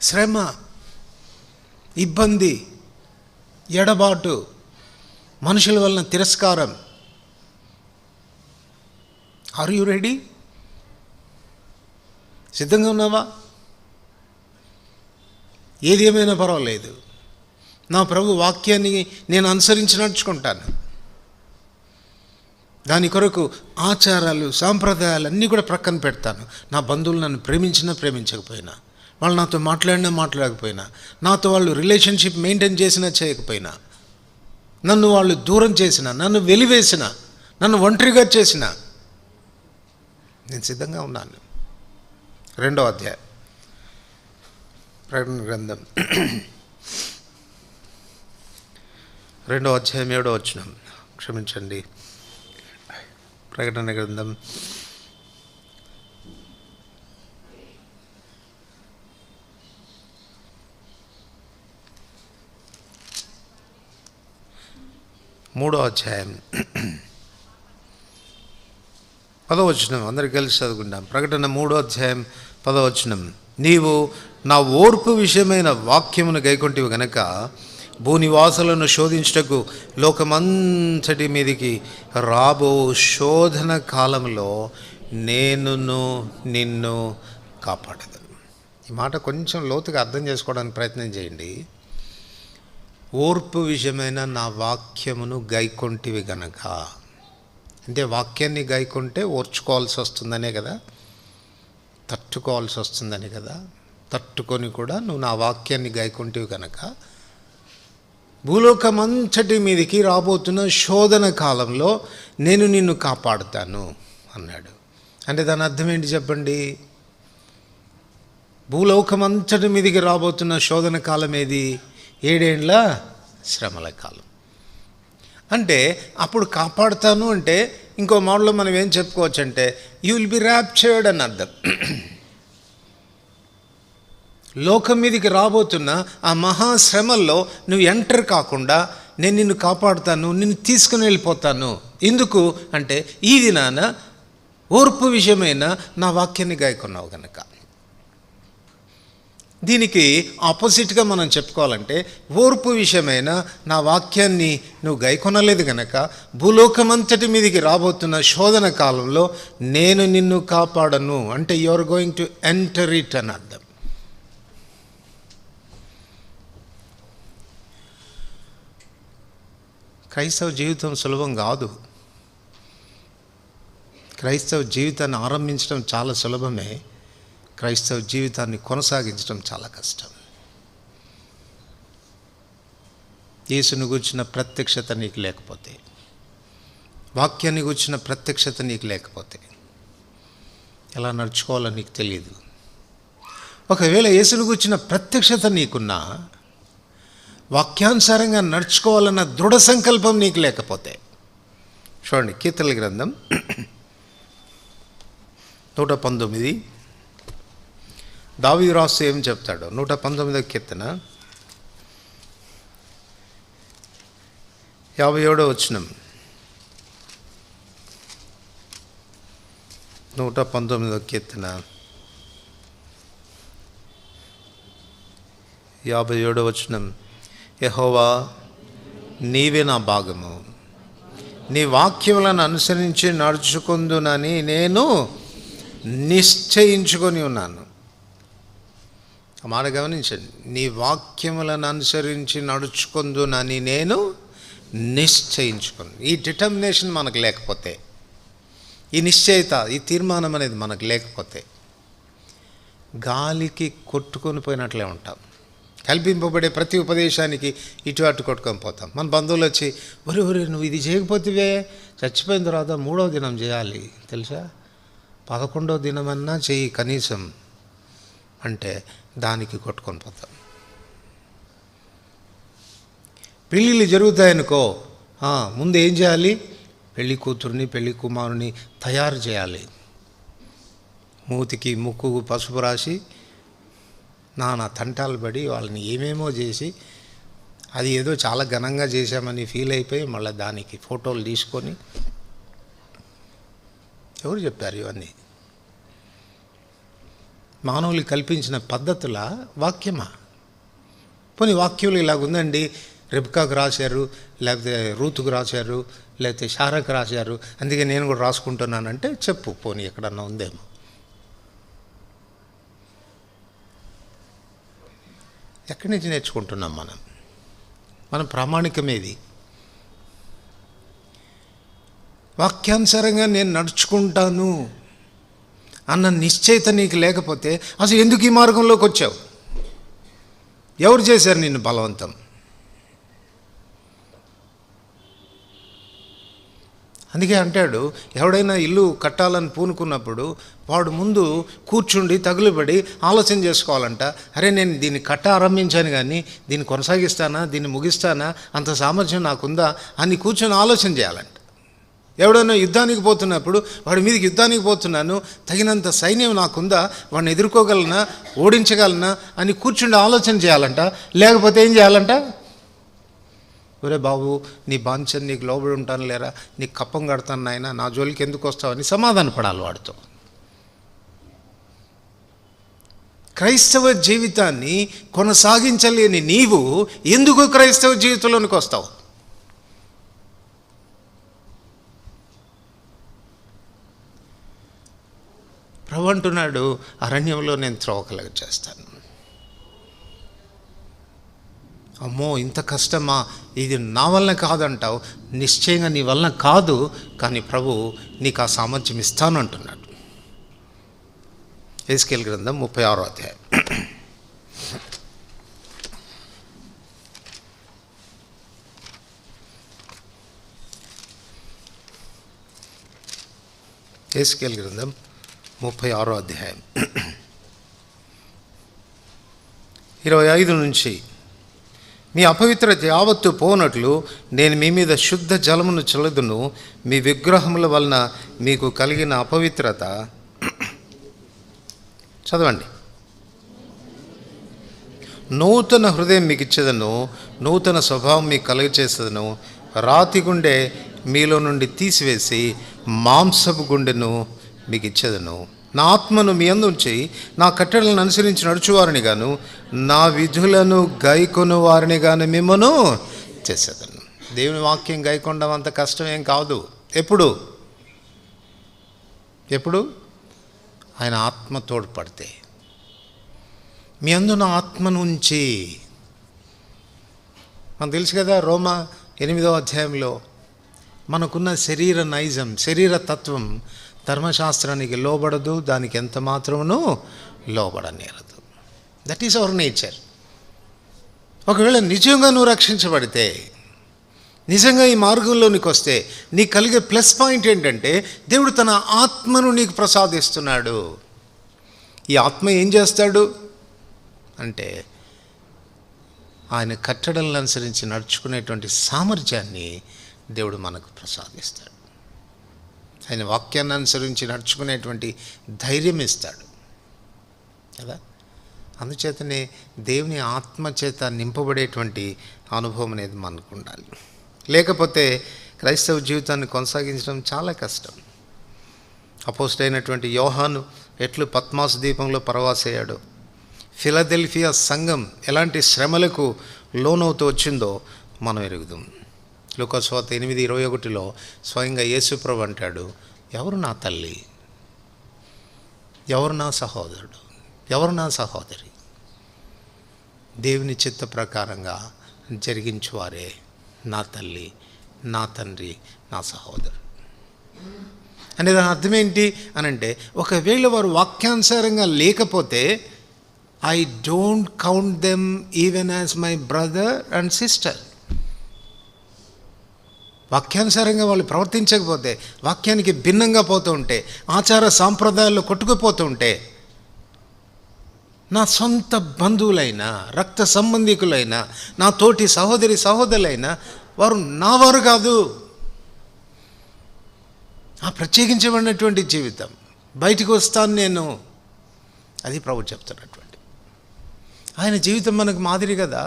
A: శ్రమ, ఇబ్బంది, ఎడబాటు, మనుషుల వలన తిరస్కారం. Are you ready? సిద్ధంగా ఉన్నావా? ఏది ఏమైనా పర్వాలేదు, నా ప్రభు వాక్యాన్ని నేను అనుసరించి నడుచుకుంటాను. దాని కొరకు ఆచారాలు సాంప్రదాయాలు అన్నీ కూడా ప్రక్కన పెడతాను. నా బంధువులు నన్ను ప్రేమించినా ప్రేమించకపోయినా, వాళ్ళు నాతో మాట్లాడినా మాట్లాడకపోయినా, నాతో వాళ్ళు రిలేషన్షిప్ మెయింటైన్ చేసినా చేయకపోయినా, నన్ను వాళ్ళు దూరం చేసినా, నన్ను వెలివేసినా, నన్ను ఒంటరిగా చేసినా నేను సిద్ధంగా ఉన్నాను. 2వ అధ్యాయం ప్రకటన గ్రంథం 2వ అధ్యాయం 7వ వచనం, క్షమించండి, ప్రకటన గ్రంథం 3వ అధ్యాయం 10వ వచనం అందరికి కలిసి చదువుకుంటాం. ప్రకటన 3వ అధ్యాయం 10వ వచనం, నీవు నా ఓర్పు విషయమైన వాక్యమును గైకొంటివి గనక భూనివాసులను శోధించుటకు లోకమంతటి మీదికి రాబో శోధన కాలంలో నేనును నిన్ను కాపాడేదను. ఈ మాట కొంచెం లోతుగా అర్థం చేసుకోవడానికి ప్రయత్నం చేయండి. ఓర్పు విషయమైన నా వాక్యమును గైకొంటివి గనక అంటే వాక్యాన్ని గైకొంటే ఓర్చుకోవాల్సి వస్తుందనే కదా, తట్టుకోవాల్సి వస్తుందని కదా. తట్టుకొని కూడా నువ్వు నా వాక్యాన్ని గైకొంటివి కనుక భూలోకమంతటి మీదకి రాబోతున్న శోధన కాలంలో నేను నిన్ను కాపాడుతాను అన్నాడు. అంటే దాని అర్థం ఏంటి చెప్పండి? భూలోకమంతటి మీదకి రాబోతున్న శోధన కాలం ఏది? 7 ఏండ్ల శ్రమల కాలం. అంటే అప్పుడు కాపాడుతాను అంటే ఇంకో మాటలో మనం ఏం చెప్పుకోవచ్చు అంటే యూ విల్ బి ర్యాప్చర్డ్ అని అర్థం. లోకం మీదకి రాబోతున్న ఆ మహాశ్రమల్లో నువ్వు ఎంటర్ కాకుండా నేను నిన్ను కాపాడుతాను, నిన్ను తీసుకుని వెళ్ళిపోతాను. ఎందుకు అంటే ఈ దినాన ఓర్పు విషయమైన నా వాక్యాన్ని గాయకున్నావు కనుక. దీనికి ఆపోజిట్గా మనం చెప్పుకోవాలంటే, ఓర్పు విషయమైన నా వాక్యాన్ని నువ్వు గైకొనలేదు గనక భూలోకమంతటి మీదికి రాబోతున్న శోధన కాలంలో నేను నిన్ను కాపాడను అంటే you are going to enter it అని అర్థం. క్రైస్తవ జీవితం సులభం కాదు. క్రైస్తవ జీవితాన్ని ఆరంభించడం చాలా సులభమే, క్రైస్తవ జీవితాన్ని కొనసాగించడం చాలా కష్టం. యేసుని గురించిన ప్రత్యక్షత నీకు లేకపోతే, వాక్యాన్ని గురించిన ప్రత్యక్షత నీకు లేకపోతే ఎలా నడుచుకోవాలో నీకు తెలియదు. ఒకవేళ యేసుని గురించిన ప్రత్యక్షత నీకున్నా, వాక్యానుసారంగా నడుచుకోవాలన్న దృఢ సంకల్పం నీకు లేకపోతే, చూడండి కీర్తనల గ్రంథం 119 దావీదు రాస్తూ ఏం చెప్తాడు? 119వ కీర్తన 57వ వచనం. 119వ కీర్తన 57వ వచనం. యెహోవా నీవే నా భాగము, నీ వాక్యములను అనుసరించి నడుచుకుందునని నేను నిశ్చయించుకొని ఉన్నాను. ఆ మాట గమనించండి. నీ వాక్యములను అనుసరించి నడుచుకుందునని నేను నిశ్చయించుకుని. ఈ డిటర్మినేషన్ మనకు లేకపోతే, ఈ నిశ్చయిత, ఈ తీర్మానం అనేది మనకు లేకపోతే గాలికి కొట్టుకొని పోయినట్లే ఉంటాం. కల్పింపబడే ప్రతి ఉపదేశానికి ఇటు అటు కొట్టుకొని పోతాం. మన బంధువులు వచ్చి, ఒరే నువ్వు ఇది చేయకపోతేవే, చచ్చిపోయిన తర్వాత 3వ దినం చేయాలి తెలుసా, 11వ దినమన్నా చెయ్యి కనీసం అంటే దానికి కొట్టుకొని పోతాం. పెళ్ళిళ్ళు జరుగుతాయనుకో, ముందు ఏం చేయాలి? పెళ్లి కూతుర్ని పెళ్లి కుమారుని తయారు చేయాలి. మూతికి ముక్కు పసుపు రాసి నానా తంటాలు పడి వాళ్ళని ఏమేమో చేసి, అది ఏదో చాలా ఘనంగా చేశామని ఫీల్ అయిపోయి మళ్ళీ దానికి ఫోటోలు తీసుకొని, ఎవరు చెప్పారు ఇవన్నీ? మానవులు కల్పించిన పద్ధతుల వాక్యమా? పోనీ వాక్యంలో ఇలాగుందండి, రెబ్కాకు రాశారు, లేకపోతే రూతుకు రాశారు, లేకపోతే షారాకు రాశారు, అందుకే నేను కూడా రాసుకుంటున్నానంటే చెప్పు, పోనీ ఎక్కడన్నా ఉందేమో. ఎక్కడి నుంచి నేర్చుకుంటున్నాం మనం ప్రామాణికమేది? వాక్యానుసారంగా నేను నడుచుకుంటాను అన్న నిశ్చయిత నీకు లేకపోతే అసలు ఎందుకు ఈ మార్గంలోకి వచ్చావు? ఎవరు చేశారు నిన్ను బలవంతం? అందుకే అంటాడు, ఎవడైనా ఇల్లు కట్టాలని పూనుకున్నప్పుడు వాడు ముందు కూర్చుండి తగులుబడి ఆలోచన చేసుకోవాలంట. అరే నేను దీన్ని ఆరంభించాను కానీ దీన్ని కొనసాగిస్తానా, దీన్ని ముగిస్తానా, అంత సామర్థ్యం నాకుందా అని కూర్చొని ఆలోచన చేయాలంట. ఎవడైనా యుద్ధానికి పోతున్నప్పుడు వాడి మీదకి యుద్ధానికి పోతున్నాను, తగినంత సైన్యం నాకుందా, వాడిని ఎదుర్కోగలనా, ఓడించగలనా అని కూర్చుండి ఆలోచన చేయాలంట. లేకపోతే ఏం చేయాలంట? ఒరే బాబు, నీ బాంచని నీకు లోబడి ఉంటాను లేరా, నీకు కప్పం కడతాను నాయన, నా జోలికి ఎందుకు వస్తావని సమాధాన పడాలి వాడితో. క్రైస్తవ జీవితాన్ని కొనసాగించలేని నీవు ఎందుకు క్రైస్తవ జీవితంలోనికి వస్తావు? ప్రభు అంటున్నాడు, అరణ్యంలో నేను త్రోవ కలుగ చేస్తాను. అమ్మో ఇంత కష్టమా, ఇది నా వలన కాదంటావు. నిశ్చయంగా నీ వలన కాదు, కానీ ప్రభు నీకు ఆ సామర్థ్యం ఇస్తాను అంటున్నాడు. యెహెజ్కేలు గ్రంథం 36వ అధ్యాయం. యెహెజ్కేలు గ్రంథం 36వ అధ్యాయం 25 నుంచి. మీ అపవిత్రత యావత్తు పోనట్లు నేను మీ మీద శుద్ధ జలమును చల్లుదును, మీ విగ్రహముల వలన మీకు కలిగిన అపవిత్రత. చదవండి. నూతన హృదయం మీకు ఇచ్చేదను, నూతన స్వభావం మీకు కలుగచేసేదను. రాతి గుండె మీలో నుండి తీసివేసి మాంసపు గుండెను మీకు ఇచ్చేదను. నా ఆత్మను మీ యందు ఉంచి నా కట్టడలను అనుసరించి నడుచువారిని గాను నా విధులను గైకొను వారిని గాను మిమ్మను చేసేదను. దేవుని వాక్యం గైకొనడం అంత కష్టమేం కాదు. ఎప్పుడు ఆయన ఆత్మ తోడ్పడితే. మీ యందు నా ఆత్మను ఉంచి, మనకు తెలుసు కదా రోమా 8వ అధ్యాయంలో మనకున్న శరీర నైజం, శరీర తత్వం ధర్మశాస్త్రానికి లోబడదు, దానికి ఎంత మాత్రమును లోబడనేరదు. That is our nature. ఒకవేళ నిజంగా నువ్వు రక్షించబడితే, నిజంగా ఈ మార్గంలోనికి వస్తే నీకు కలిగే ప్లస్ పాయింట్ ఏంటంటే దేవుడు తన ఆత్మను నీకు ప్రసాదిస్తున్నాడు. ఈ ఆత్మ ఏం చేస్తాడు అంటే ఆయన కట్టడలను అనుసరించి నడుచుకునేటువంటి సామర్థ్యాన్ని దేవుడు మనకు ప్రసాదిస్తాడు. ఆయన వాక్యాన్ని అనుసరించి నడుచుకునేటువంటి ధైర్యం ఇస్తాడు కదా. అందుచేతనే దేవుని ఆత్మ చేత నింపబడేటువంటి అనుభవం అనేది మనకు ఉండాలి. లేకపోతే క్రైస్తవ జీవితాన్ని కొనసాగించడం చాలా కష్టం. అపోస్తలుడైనటువంటి యోహాను ఎట్లు పత్మాసు ద్వీపంలో పరవాసయ్యాడో, ఫిలదెల్ఫియా సంఘం ఎలాంటి శ్రమలకు లోనవుతూ వచ్చిందో మనం ఎరుగుదాం. లూకా సువార్త 8:21 స్వయంగా యేసుప్రభు అంటాడు, ఎవరు నా తల్లి, ఎవరు నా సహోదరుడు, ఎవరు నా సహోదరి? దేవుని చిత్త ప్రకారంగా జరిగించువారే నా తల్లి, నా తండ్రి, నా సహోదరుడు. అంటే దాని అర్థం ఏంటి అని అంటే, ఒకవేళ వారు వాక్యానుసారంగా లేకపోతే I don't count them even as my brother and sister. వాక్యానుసారంగా వాళ్ళు ప్రవర్తించకపోతే, వాక్యానికి భిన్నంగా పోతూ ఉంటే, ఆచార సాంప్రదాయాల్లో కొట్టుకుపోతూ ఉంటే, నా సొంత బంధువులైనా, రక్త సంబంధికులైనా, నా తోటి సహోదరులైనా వారు నా వారు కాదు. ఆ ప్రత్యేకించబడినటువంటి జీవితం బయటికి వస్తాను నేను, అది ప్రభు చెప్తున్నటువంటి. ఆయన జీవితం మనకు మాదిరి కదా,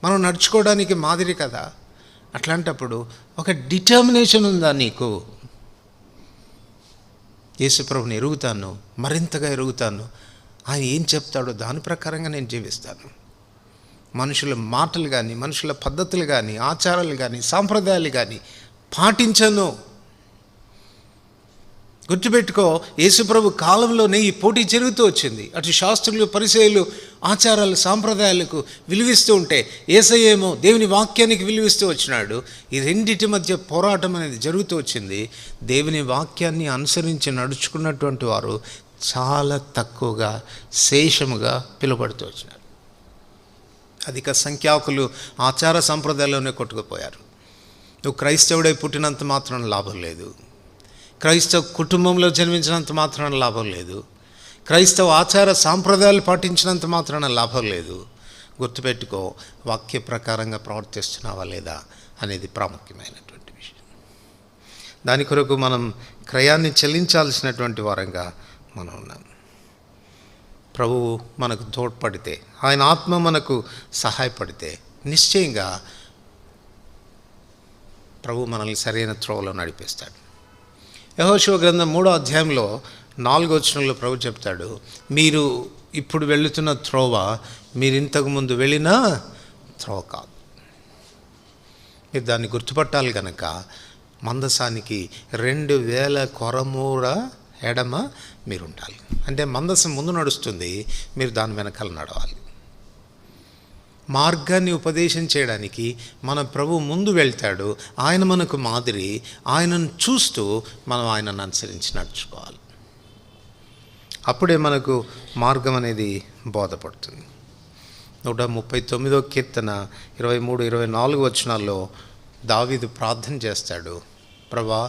A: మనం నడుచుకోవడానికి మాదిరి కదా. అట్లాంటప్పుడు ఒక డిటర్మినేషన్ ఉందా నీకు? యేసుప్రభుని ఎరుగుతాను, మరింతగా ఎరుగుతాను, ఆయన ఏం చెప్తాడో దాని ప్రకారంగా నేను జీవిస్తాను. మనుషుల మాటలు కానీ, మనుషుల పద్ధతులు కానీ, ఆచారాలు కానీ, సాంప్రదాయాలు కానీ పాటించను. గుర్తుపెట్టుకో, యేసుప్రభు కాలంలోనే ఈ పోటీ జరుగుతూ వచ్చింది. అటు శాస్త్రులు, పరిసయ్యులు ఆచారాలు, సాంప్రదాయాలకు విలువిస్తూ ఉంటే, యేసయ్యేమో దేవుని వాక్యానికి విలువిస్తూ వచ్చినాడు. ఈ రెండిటి మధ్య పోరాటం అనేది జరుగుతూ వచ్చింది. దేవుని వాక్యాన్ని అనుసరించి నడుచుకున్నటువంటి వారు చాలా తక్కువగా, శేషముగా పిలువబడుతూ వచ్చినారు. అధిక సంఖ్యాకులు ఆచార సంప్రదాయాల్లోనే కొట్టుకుపోయారు. నువ్వు క్రైస్తవుడై పుట్టినంత మాత్రం లాభం లేదు, క్రైస్తవ కుటుంబంలో జన్మించినంత మాత్రాన లాభం లేదు, క్రైస్తవ ఆచార సాంప్రదాయాలు పాటించినంత మాత్రాన లాభం లేదు. గుర్తుపెట్టుకో, వాక్య ప్రకారంగా ప్రవర్తిస్తున్నావా లేదా అనేది ప్రాముఖ్యమైనటువంటి విషయం. దాని కొరకు మనం క్రయాన్ని చెల్లించాల్సినటువంటి వారంగా మనం ఉన్నాం. ప్రభువు మనకు తోడ్పడితే, ఆయన ఆత్మ మనకు సహాయపడితే నిశ్చయంగా ప్రభు మనల్ని సరైన త్రోవలో నడిపిస్తాడు. యెహోషువ గ్రంథం 3వ అధ్యాయంలో 4వ వచనంలో ప్రభు చెప్తాడు, మీరు ఇప్పుడు వెళుతున్న త్రోవ మీరు ఇంతకుముందు వెళ్ళిన త్రోవ కాదు. మీరు దాన్ని గుర్తుపట్టాలి కనుక మందసానికి 2000 కొరమూర ఎడమ మీరు ఉండాలి. అంటే మందసం ముందు నడుస్తుంది, మీరు దాని వెనకాల నడవాలి. మార్గాన్ని ఉపదేశం చేయడానికి మన ప్రభు ముందు వెళ్తాడు. ఆయన మనకు మాదిరి, ఆయనను చూస్తూ మనం ఆయనను అనుసరించి నడుచుకోవాలి. అప్పుడే మనకు మార్గం అనేది బోధపడుతుంది. 139వ కీర్తన 23-24 వచనాల్లో దావీదు ప్రార్థన చేస్తాడు, ప్రభా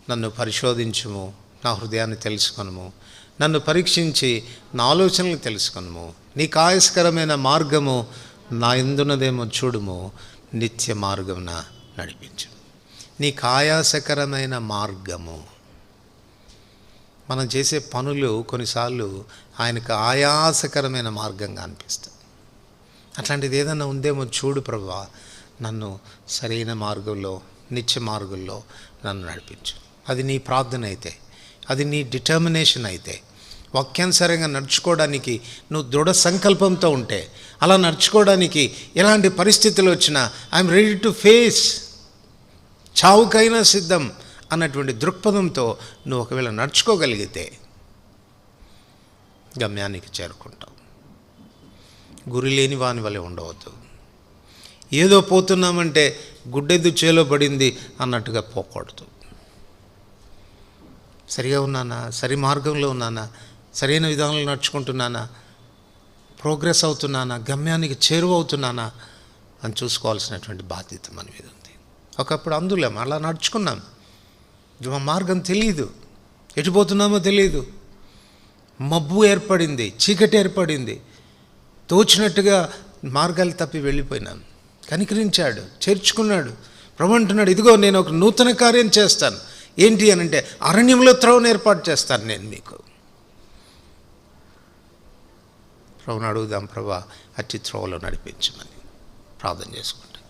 A: నన్ను పరిశోధించుము, నా హృదయాన్ని తెలుసుకొనుము, నన్ను పరీక్షించి నా ఆలోచనలు తెలుసుకొనుము, నీకు ఆయస్కరమైన మార్గము నా యందున్నదేమో చూడుము, నిత్య మార్గమున నడిపించు. నీకు ఆయాసకరమైన మార్గము. మనం చేసే పనులు కొన్నిసార్లు ఆయనకు ఆయాసకరమైన మార్గంగా అనిపిస్తాయి. అట్లాంటిది ఏదైనా ఉందేమో చూడు ప్రభువా, నన్ను సరైన మార్గంలో, నిత్య మార్గంలో నన్ను నడిపించు. అది నీ ప్రార్థన అయితే, అది నీ డిటర్మినేషన్ అయితే, వాక్యానుసారంగా నడుచుకోవడానికి నువ్వు దృఢ సంకల్పంతో ఉంటే, అలా నడుచుకోవడానికి ఎలాంటి పరిస్థితులు వచ్చినా ఐఎమ్ రెడీ టు ఫేస్, చావుకైనా సిద్ధం అన్నటువంటి దృక్పథంతో నువ్వు ఒకవేళ నడుచుకోగలిగితే గమ్యానికి చేరుకుంటావు. గురి లేని వాని వలె ఉండవద్దు. ఏదో పోతున్నామంటే గుడ్డెద్దు చేలో పడింది అన్నట్టుగా పోకూడదు. సరిగా ఉన్నానా, సరి మార్గంలో ఉన్నానా, సరైన విధానంలో నడుచుకుంటున్నానా, ప్రోగ్రెస్ అవుతున్నానా, గమ్యానికి చేరువవుతున్నానా అని చూసుకోవాల్సినటువంటి బాధ్యత మన మీద ఉంది. ఒకప్పుడు అందులేం అలా నడుచుకున్నాం, మా మార్గం తెలియదు, ఎటుపోతున్నామో తెలియదు, మబ్బు ఏర్పడింది, చీకటి ఏర్పడింది, తోచినట్టుగా మార్గాలు తప్పి వెళ్ళిపోయినాం. కనికరించాడు, చేర్చుకున్నాడు. ప్రభు అంటున్నాడు, ఇదిగో నేను ఒక నూతన కార్యం చేస్తాను. ఏంటి అని అంటే, అరణ్యంలో త్రోవను ఏర్పాటు చేస్తాను నేను మీకు. ప్రభుని అడుగుదాం, ప్రభా అట్టి త్రోవలో నడిపించమని ప్రార్థన చేసుకుంటాను.